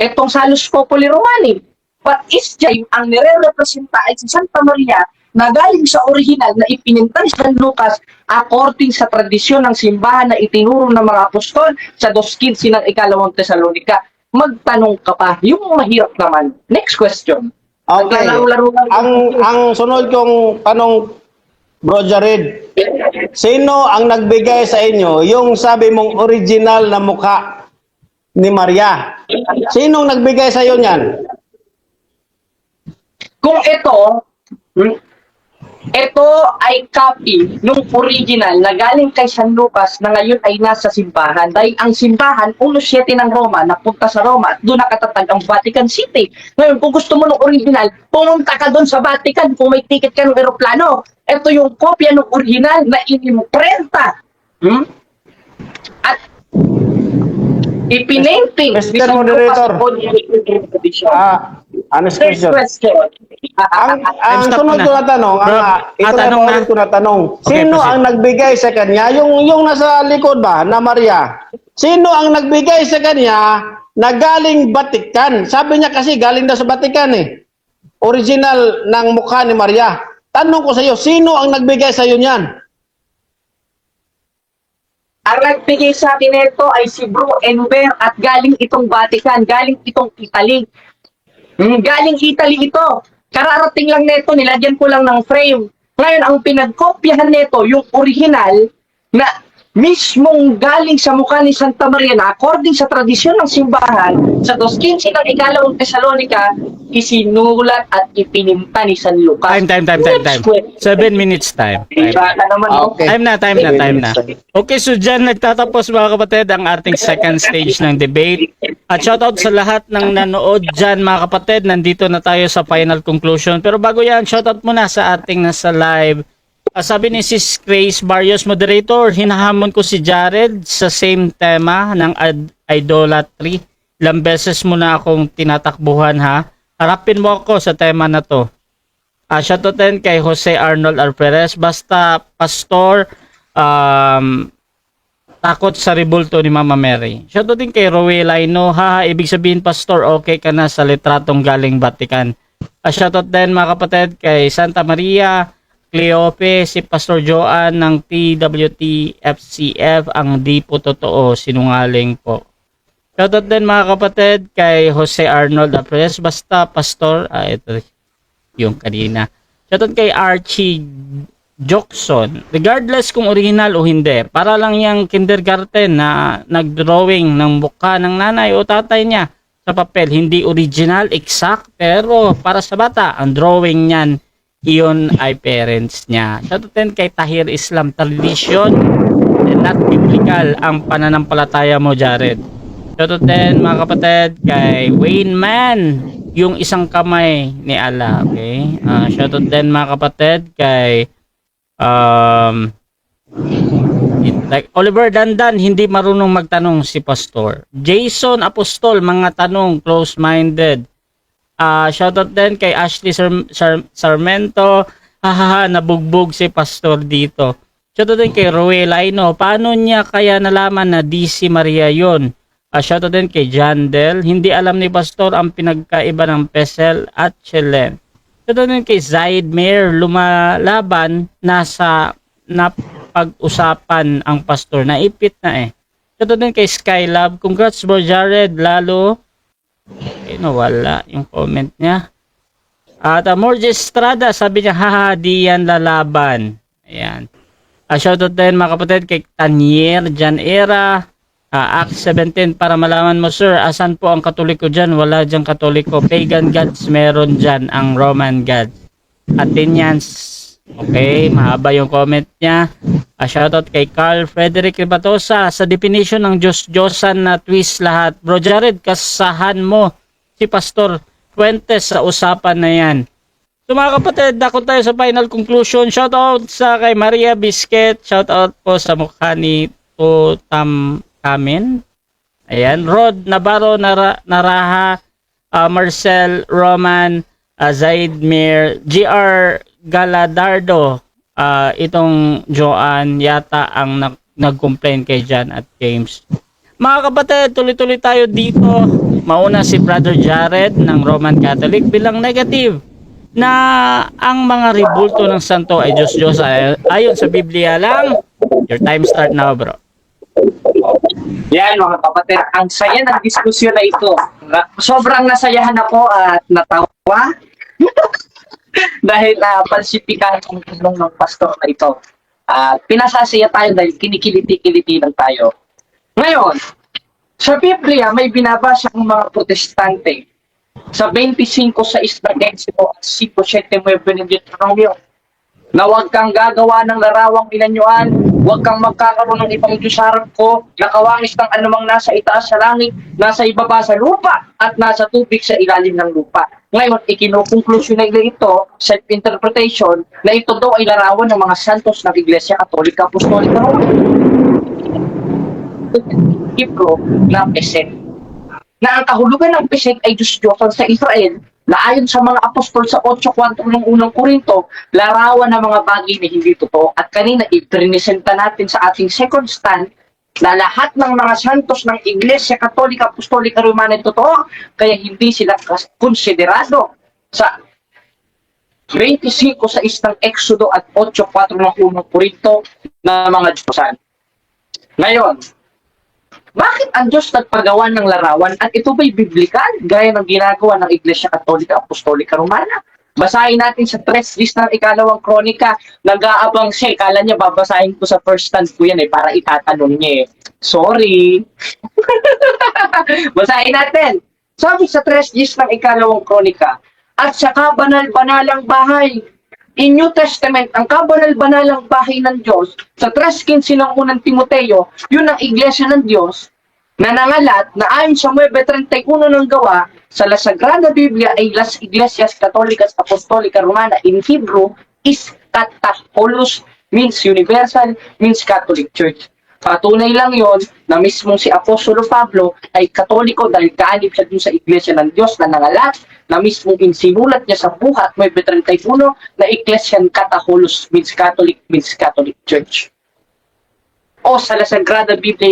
Itong Salus Populi Romani. But is Jaime ang nire-representa ay si Santa Maria na galing sa original na ipininta ni San Lucas according sa tradisyon ng simbahan na itinuro ng mga apostol sa 2:15 ng ikalawang Tesalonika. Magtanong ka pa, yung mahirap naman. Next question. Okay. Naglalaro-laro lang. Ang sunod kong tanong, Bro Jared, sino ang nagbigay sa inyo yung sabi mong original na mukha ni Maria? Sinong nagbigay sa iyo niyan? Kung ito ay copy nung original na galing kay San Lucas na ngayon ay nasa simbahan. Dahil ang simbahan, 1:7 ng Roma, napunta sa Roma at doon nakatatag ang Vatican City. Ngayon, kung gusto mo ng original, pumunta ka doon sa Vatican kung may ticket ka ng eroplano. Ito yung kopya ng original na inimprenta. At ipinainting Mr. ni San Moderator. Lucas. Honest Next question. question. Ang stop sunod na. ko na tanong, Bro, ito na tanong na. ko na tanong. Okay, Sino proceed. ang nagbigay sa kanya? Yung nasa likod ba, na Maria? Sino ang nagbigay sa kanya na galing Vatican? Sabi niya kasi galing daw sa Vatican eh. Original ng mukha ni Maria. Tanong ko sa iyo, sino ang nagbigay sa iyo niyan? Ang nagbigay sa akin nito ay si Bro Enver at galing itong Vatican, galing itong Italy. Galing Italy ito. Kararating lang nito, nilagyan ko lang ng frame. Ngayon, ang pinagkopyahan nito, yung original na mismong galing sa mukha ni Santa Maria na according sa tradisyon ng simbahan, sa 2:15 ng ikalawang Tesalonika, isinulat at ipininta ni San Lucas. Time. Next question. 7 minutes time. Baka naman, no? Okay. Time na. Okay, so dyan nagtatapos mga kapatid ang ating second stage ng debate. At shoutout sa lahat ng nanood dyan mga kapatid. Nandito na tayo sa final conclusion. Pero bago yan, shoutout muna sa ating nasa live. Sabi ni Sis Grace Barrios, moderator, hinahamon ko si Jared sa same tema ng idolatry. Ilang beses mo na akong tinatakbuhan ha. Harapin mo ako sa tema na to. Shoutout din kay Jose Arnold Alperes. Basta pastor, takot sa rebulto ni Mama Mary. Shoutout din kay Rowela Ino. Ibig sabihin pastor, okay ka na sa litratong galing Vatican. Shoutout din mga kapatid kay Santa Maria Cleope, si Pastor Joan ng TWT FCF, ang di po totoo, sinungaling po. Shoutout din mga kapatid kay Jose Arnold Apres, basta pastor, ito yung kanina. Shoutout kay Archie Jokson, regardless kung original o hindi, para lang yung kindergarten na nagdrawing ng mukha ng nanay o tatay niya sa papel, hindi original, exact, pero para sa bata, ang drawing niyan, iyon ay parents niya. Shoutout din kay Tahir Islam, tradition and not biblical ang pananampalataya mo, Jared. Shoutout din mga kapatid kay Wayne Man, yung isang kamay ni Allah. Okay? Shoutout din mga kapatid kay like Oliver Dandan, hindi marunong magtanong si Pastor. Jason Apostol, mga tanong, close-minded. Shoutout din kay Ashley Sarmento. Nabugbog si Pastor dito. Shoutout din kay Rowela Ino. Paano niya kaya nalaman na DC Maria yun? Shoutout din kay John Del. Hindi alam ni Pastor ang pinagkaiba ng Pesel at Chelen. Shoutout din kay Zaid Mayer. Lumalaban nasa napag-usapan ang Pastor. Naipit na eh. Shoutout din kay Skylab. Congrats Bro Jared. Lalo wala yung comment niya. At Morge Estrada, sabi niya, di yan lalaban. Ayan. Shoutout din mga kapatid kay Tanier Jan Era, Acts 17, para malaman mo sir, asan po ang katoliko dyan? Wala dyan katoliko. Pagan gods, meron dyan ang Roman gods. Athenians. Okay, mahaba yung comment niya. Shoutout kay Carl Frederick Ribatosa, sa definition ng Diyos-Diyosan na twist lahat. Bro Jared, kasahan mo si Pastor Fuentes sa usapan na yan. So mga kapatid, dako tayo sa final conclusion. Shoutout sa kay Maria Biscuit. Shoutout po sa mukha ni Tutam Kamen. Ayan, Rod Navarro, Naraha, Marcel Roman, Zaidmir, GR Galadardo, itong Joan yata ang nag-complain kay John at James. Mga kapatid, tuloy-tuloy tayo dito. Mauna si Brother Jared ng Roman Catholic bilang negative na ang mga ribulto ng santo ay Diyos-Diyos ayon sa Biblia lang. Your time start now, bro. Yan mga kapatid, ang saya ng diskusyon na ito. Sobrang nasayahan ako at natawa dahil palsipikahan ang tulong ng pastor na ito. Pinasasaya tayo dahil kinikiliti-kiliti lang tayo. Ngayon, sa Biblia may binabasa ang mga protestante sa 25:6 na Exodo at 5:7 ng Deuteronomio na huwag kang gagawa ng larawang pinanyuan, huwag kang magkakaroon ng ibang Diyos harap ko, nakawangis ng anumang nasa itaas sa langit, nasa ibaba sa lupa, at nasa tubig sa ilalim ng lupa. Ngayon, ikinukonklusyon na ito, self-interpretation, na ito daw ay larawan ng mga santos ng Iglesia Katolika Apostolika Romana. Hebrew na Pesek. Na ang kahulugan ng Pesek ay Diyos-Diyosan sa Israel, na ayon sa mga apostol sa 8:4 ng unang Korinto, larawan ng mga bagay na hindi totoo. At kanina, ipresenta natin sa ating second stand na lahat ng mga santos ng Iglesia Katolika Apostolika Romana ay totoo, kaya hindi sila konsiderado sa 25:6 ng Exodo at 8:4 ng unang Korinto na mga Diyosan. Ngayon, bakit ang Diyos nagpagawa ng larawan at ito ba'y biblikal gaya ng ginagawa ng Iglesia Katolika Apostolika Romana? Basahin natin sa 3 list ng ikalawang kronika. Nag-aabang siya. Kala niya babasahin ko sa first stand ko yan para itatanong niya Sorry. Basahin natin. Sabi sa 3 list ng ikalawang kronika, at sa kabanal-banalang bahay. In New Testament, ang kabanal-banalang bahay ng Diyos, sa 3:15 ng unang Timoteo, yun ang iglesia ng Diyos, na nangalat na ayon sa 9:31 ng gawa, sa La Sagrada Biblia ay Las Iglesias Católicas Apostolica Romana in Hebrew is Kataholos, means universal, means Catholic Church. Patunay lang yon na mismong si Apostolo Pablo ay Katoliko dahil kaanib siya dun sa iglesia ng Diyos na nangalat na mismong insinulat niya sa buhat 9:31 na Ecclesian Kataholos means Catholic Church. O sa La Sagrada Biblia,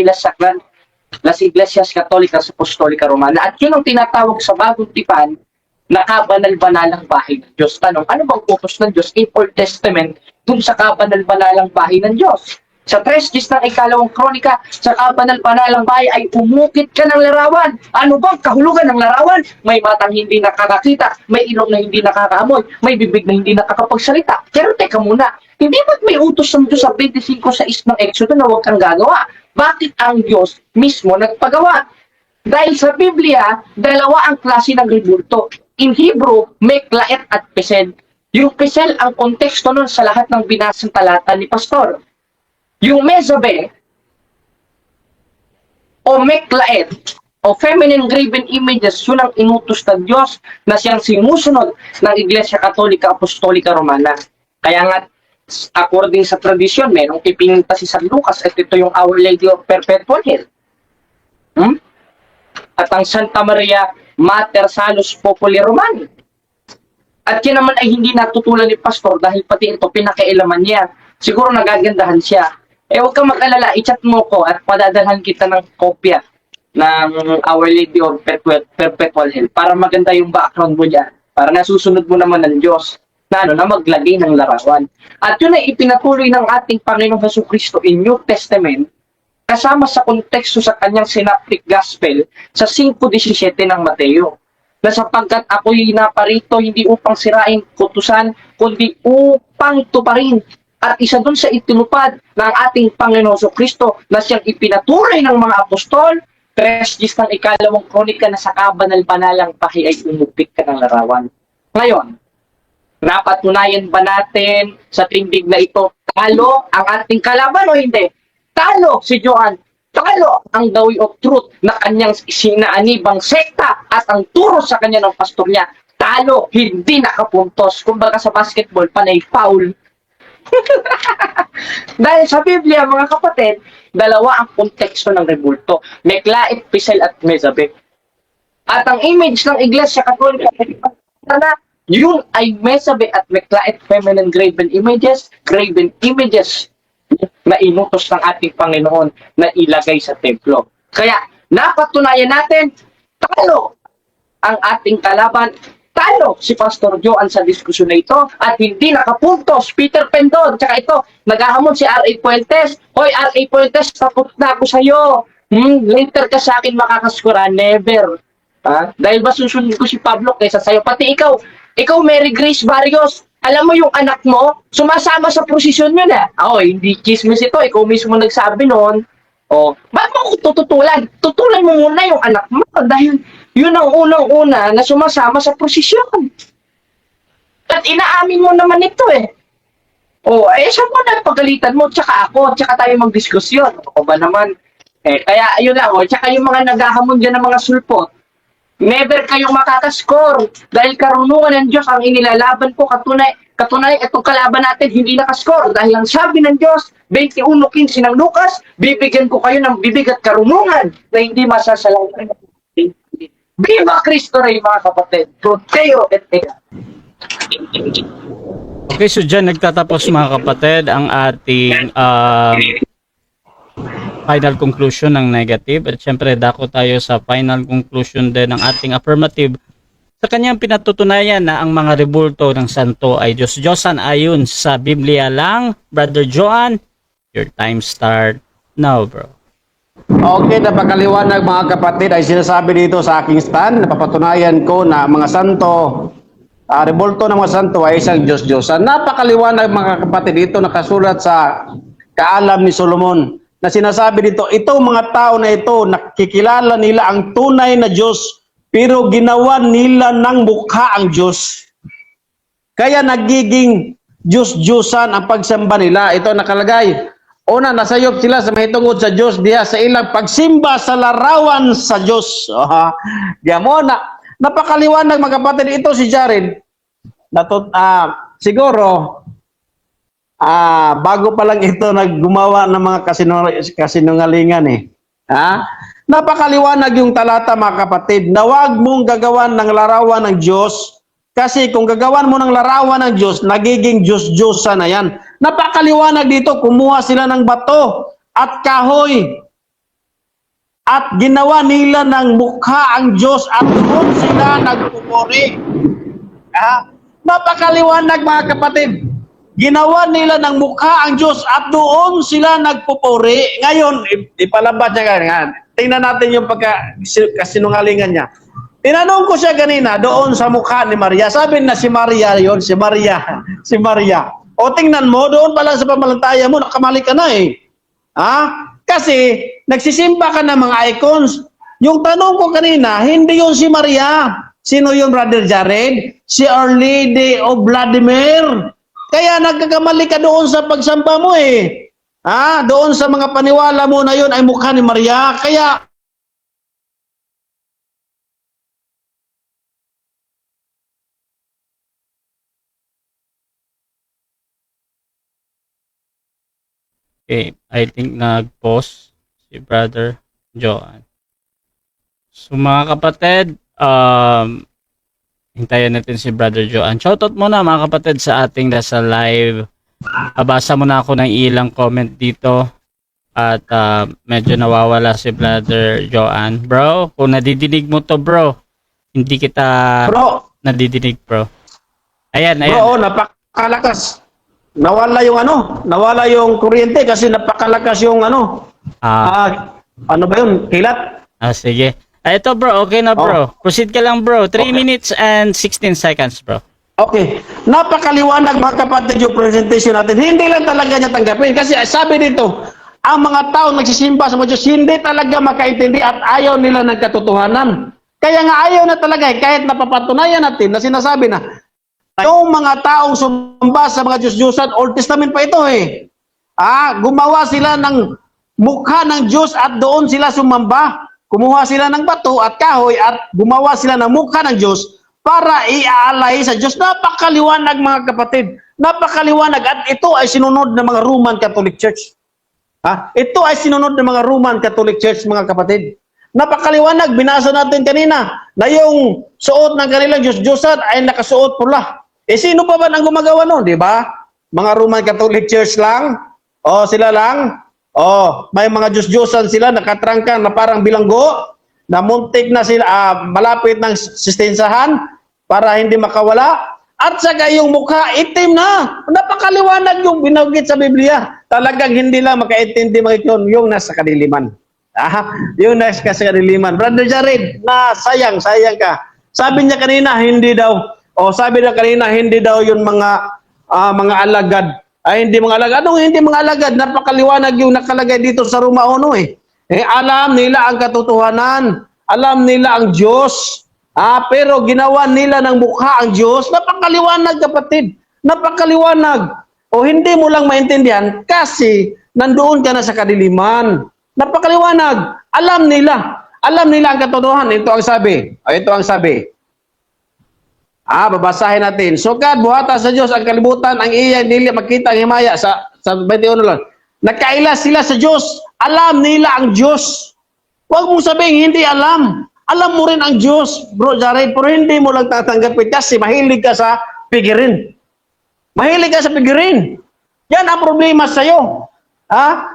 Las Iglesias Católicas Apostolica Romana. At yun ang tinatawag sa bagong tipan na kabanal-banalang bahay ng Diyos. Tanong, ano bang utos ng Diyos in Old Testament dun sa kabanal-banalang bahay ng Diyos? Sa 3 list ng ikalawang kronika, sa kabanal-banalang bahay ay umukit ka ng larawan. Ano bang kahulugan ng larawan? May matang hindi nakakakita, may ilong na hindi nakakaamoy, may bibig na hindi nakakapagsalita. Pero teka muna, hindi ba't may utos ng Diyos sa 25:6 ng Exodo na huwag kang gagawa? Bakit ang Diyos mismo nagpagawa? Dahil sa Biblia, dalawa ang klase ng ribulto. In Hebrew, meklaet at pesel. Yung pesel ang konteksto nun sa lahat ng binasang talata ni Pastor. Yung mezabe, o meklaet, o feminine graven images, yun ang inutos ng Diyos na siyang sinusunod ng Iglesia Katolika Apostolika Romana. Kaya nga, according sa tradisyon, merong ipinita si San Lucas at ito yung Our Lady of Perpetual Help. At ang Santa Maria Mater Salus Populi Romani. At yan naman ay hindi natutulan ni Pastor dahil pati ito pinakailaman niya. Siguro nagagandahan siya. Huwag kang mag-alala, i-chat mo ko at padadalhan kita ng kopya ng Our Lady of Perpetual Help para maganda yung background mo dyan. Para nasusunod mo naman ng Diyos na maglagay ng larawan. At yun ay ipinatuloy ng ating Panginoong Jesucristo in New Testament kasama sa konteksto sa kanyang synoptic gospel sa 5:17 ng Mateo. Na sapagkat ako'y naparito hindi upang sirain kutusan, kundi upang tuparin. At isa dun sa itinupad ng ating Panginoon Jesucristo na siyang ipinatuloy ng mga apostol, 3 list ng ikalawang kronika na sa kabanal-banalang bahay ay umupik ka ng larawan. Ngayon, napatunayan ba natin sa tindig na ito, talo ang ating kalaban o hindi? Talo si Joan. Talo ang The Way of Truth na kanyang sinaanibang sekta at ang turo sa kanya ng pastor niya. Talo, hindi nakapuntos. Kumbaga sa basketball, panay foul. Dahil sa Biblia, mga kapatid, Dalawa ang konteksto ng rebulto. Meklait, Pisel at Mezabel. At ang image ng Iglesia Katolika na yun ay Mezabel at Meklait feminine graven images na inutos ng ating Panginoon na ilagay sa templo. Kaya napatunayan natin, talo ang ating kalaban, talo si Pastor Joan sa diskusyon na ito at hindi nakapuntos Peter Pendon. Tsaka ito, naghahamon si R.A. Puentes. Hoy, R.A. Puentes, tapos na ako sa'yo. Later ka sa akin makakaskura. Never. Ha? Dahil ba susunod ko si Pablo kaysa sa'yo? Pati ikaw, Mary Grace Barrios, alam mo yung anak mo, sumasama sa prosesyon yun eh. Hindi chismis ito. Ikaw mismo nagsabi noon. Ba't mo tututulan? Tutulan mo muna yung anak mo dahil yun ang unang-una na sumasama sa prosesyon. At inaamin mo naman ito eh. Saan mo na pagalitan mo? Tsaka ako, tsaka tayo magdiskusyon. O ba naman? Kaya yun lang. Tsaka yung mga naghahamon dyan ng mga sulpot, never kayong makakaskor dahil karunungan ng Diyos ang inilalaban ko. Katunay, itong kalaban natin hindi nakaskor dahil ang sabi ng Diyos, 21:15 ng Lucas, bibigyan ko kayo ng bibig at karunungan na hindi masasalangan. Viva Cristo Rey, mga kapatid. Proteo et ega. Okay, so dyan nagtatapos mga kapatid ang ating final conclusion ng negative. At syempre dako tayo sa final conclusion din ng ating affirmative sa kanyang pinatutunayan na ang mga rebulto ng santo ay Diyos-Diyosan ayon sa Biblia lang. Brother Joan, your time start now, bro. Okay, napakaliwanag mga kapatid ay sinasabi dito sa aking stand. Napapatunayan ko na mga santo, rebulto ng mga santo ay isang Diyos-Diyosan. Napakaliwanag mga kapatid dito nakasulat sa Kaalam ni Solomon na sinasabi dito, itong mga tao na ito, nakikilala nila ang tunay na Diyos, pero ginawa nila ng mukha ang Diyos. Kaya nagiging Diyos-Diyosan ang pagsamba nila. Ito nakalagay. Una, nasayop sila sa mahitungod sa Diyos diya sa ilang pagsimba sa larawan sa Diyos. Napakaliwanag mga kapatid. Ito si Jared. Siguro, bago pa lang ito naggumawa ng mga kasinungalingan eh. Napakaliwanag yung talata mga kapatid na huwag mong gagawan ng larawan ng Diyos kasi kung gagawan mo ng larawan ng Diyos, nagiging Diyos-Diyosan na yan. Napakaliwanag dito, kumuha sila ng bato at kahoy at ginawa nila ng mukha ang Diyos at doon sila nagpupuri. Napakaliwanag mga kapatid. Ginawa nila ng mukha ang Diyos at doon sila nagpupuri. Ngayon, ipalabas niya ganyan. Tingnan natin yung kasinungalingan niya. Tinanong ko siya kanina doon sa mukha ni Maria. Sabi na si Maria yon, si Maria. O tingnan mo, doon pa lang sa pamalantaya mo, nakamali ka na eh. Kasi nagsisimba ka ng mga icons. Yung tanong ko kanina, hindi yun si Maria. Sino yung Brother Jared? Si Our Lady of Vladimir. Kaya nagkakamali ka doon sa pagsamba mo eh. Doon sa mga paniwala mo na yun ay mukha ni Maria. Kaya Okay, I think nag-pause si Brother Joan. So mga kapatid, hintayin natin si Brother Joan. Shoutout muna mga kapatid sa ating nasa live. Abasa muna ako ng ilang comment dito at medyo nawawala si Brother Joan. Bro, kung nadidinig mo to bro, hindi kita nadidinig bro. Ayan. Bro, napakalakas. Nawala yung kuryente kasi napakalakas yung ano ba yun? Kilat? Sige. Ito bro, okay na bro. Proceed ka lang bro. 3 minutes and 16 seconds bro. Okay. Napakaliwanag mga kapatid yung presentation natin. Hindi lang talaga niya tanggapin. Kasi sabi dito, ang mga tao nagsisimba sa mga Diyos, hindi talaga makaintindi at ayaw nila ng katotohanan. Kaya nga ayaw na talaga kahit napapatunayan natin na sinasabi na yung mga taong sumamba sa mga Diyos-Diyosan, Old Testament pa ito eh. Gumawa sila ng mukha ng Diyos at doon sila sumamba. Kumuha sila ng bato at kahoy at gumawa sila ng mukha ng Diyos para iaalay sa Diyos. Napakaliwanag mga kapatid. Napakaliwanag at ito ay sinunod ng mga Roman Catholic Church. Ha? Ito ay sinunod ng mga Roman Catholic Church, mga kapatid. Napakaliwanag, binasa natin kanina na yung suot ng kanilang Diyos-Diyosan ay nakasuot pula. Sino pa ba ang gumagawa nun, di ba? Mga Roman Catholic Church lang? O, sila lang? O, may mga Diyos-Diyosan sila, nakatrangka na parang bilanggo, na muntik na sila, malapit ng sistensahan para hindi makawala. At saka yung mukha, itim na. Napakaliwanag yung binanggit sa Biblia. Talagang hindi lang makaintindi mga yung nasa kadiliman. Yung nasa kadiliman. Brother Jared, na sayang ka. Sabi niya kanina, hindi daw. Sabi niya kanina, hindi daw yung mga alagad. Hindi mga alagad. Anong hindi mga alagad? Napakaliwanag yung nakalagay dito sa Roma 1 eh. Alam nila ang katotohanan. Alam nila ang Diyos. Pero ginawa nila ng mukha ang Diyos. Napakaliwanag, kapatid. Napakaliwanag. Hindi mo lang maintindihan kasi nandoon ka na sa kadiliman. Napakaliwanag. Alam nila. Alam nila ang katotohanan. Ito ang sabi. Ito ang sabi. Babasahin natin. Sukad buhata sa Diyos ang kalibutan, ang iya nila makita ang himaya sa 21 lang. Nagkaila sila sa Diyos. Alam nila ang Diyos. Huwag mong sabihin hindi alam. Alam mo rin ang Diyos, bro Jared, pero hindi mo lang tatanggapin kasi mahilig ka sa pigirin. Mahilig ka sa pigirin. Yan ang problema sa'yo.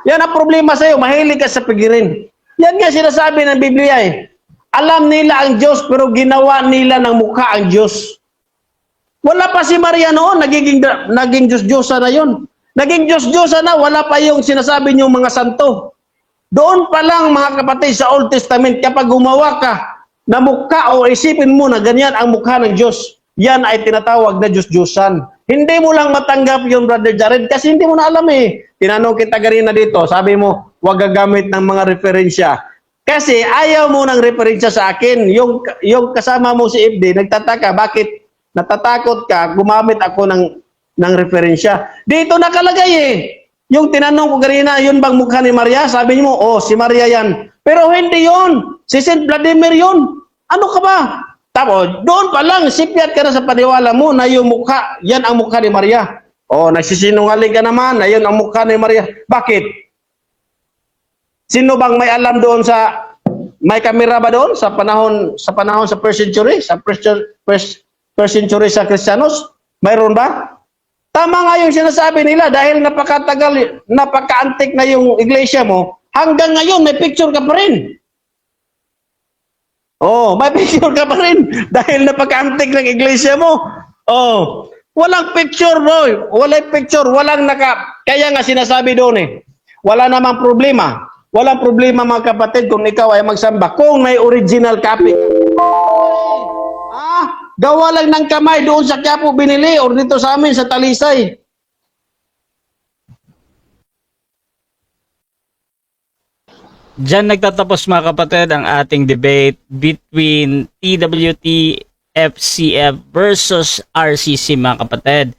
Yan ang problema sa'yo. Mahilig ka sa pigirin. Yan nga sinasabi ng Biblia eh. Alam nila ang Diyos pero ginawa nila ng mukha ang Diyos. Wala pa si Maria noon, naging Diyos-Diyosa na yun. Naging Diyos-Diyosa na, wala pa yung sinasabi niyong mga santo. Doon pa lang mga kapatid sa Old Testament, kapag gumawa ka na mukha o isipin mo na ganyan ang mukha ng Diyos, yan ay tinatawag na Diyos-Diyosan. Hindi mo lang matanggap yung Brother Jared kasi hindi mo na alam eh. Tinanong kita kanina dito, sabi mo, huwag gagamit ng mga referensya. Kasi ayaw mo ng referensya sa akin. Yung kasama mo si FD, nagtataka, bakit natatakot ka, gumamit ako ng referensya. Dito nakalagay eh. Yung tinanong ko kanina, yun bang mukha ni Maria? Sabi mo, si Maria yan. Pero hindi yun. Si Saint Vladimir yun. Ano ka ba? Tapos, doon pa lang, sipyat ka na sa paniwala mo na yung mukha, yan ang mukha ni Maria. Nagsisinungaling ka naman na yun ang mukha ni Maria. Bakit? Sino bang may alam doon may kamera ba doon sa panahon sa first century? Sa first century sa Kristiyanos? Mayroon ba? Tama nga yung sinasabi nila dahil napakatagal, napaka-antik na yung iglesia mo, hanggang ngayon may picture ka pa rin. May picture ka pa rin dahil napaka-antik ng iglesia mo. Walang picture, bro. Walang picture, kaya nga sinasabi doon eh. Wala namang problema. Walang problema mga kapatid kung ikaw ay magsamba. Kung may original copy. Gawa lang ng kamay doon sa Quiapo binili o dito sa amin sa Talisay. Diyan nagtatapos mga kapatid ang ating debate between TWT FCF versus RCC mga kapatid.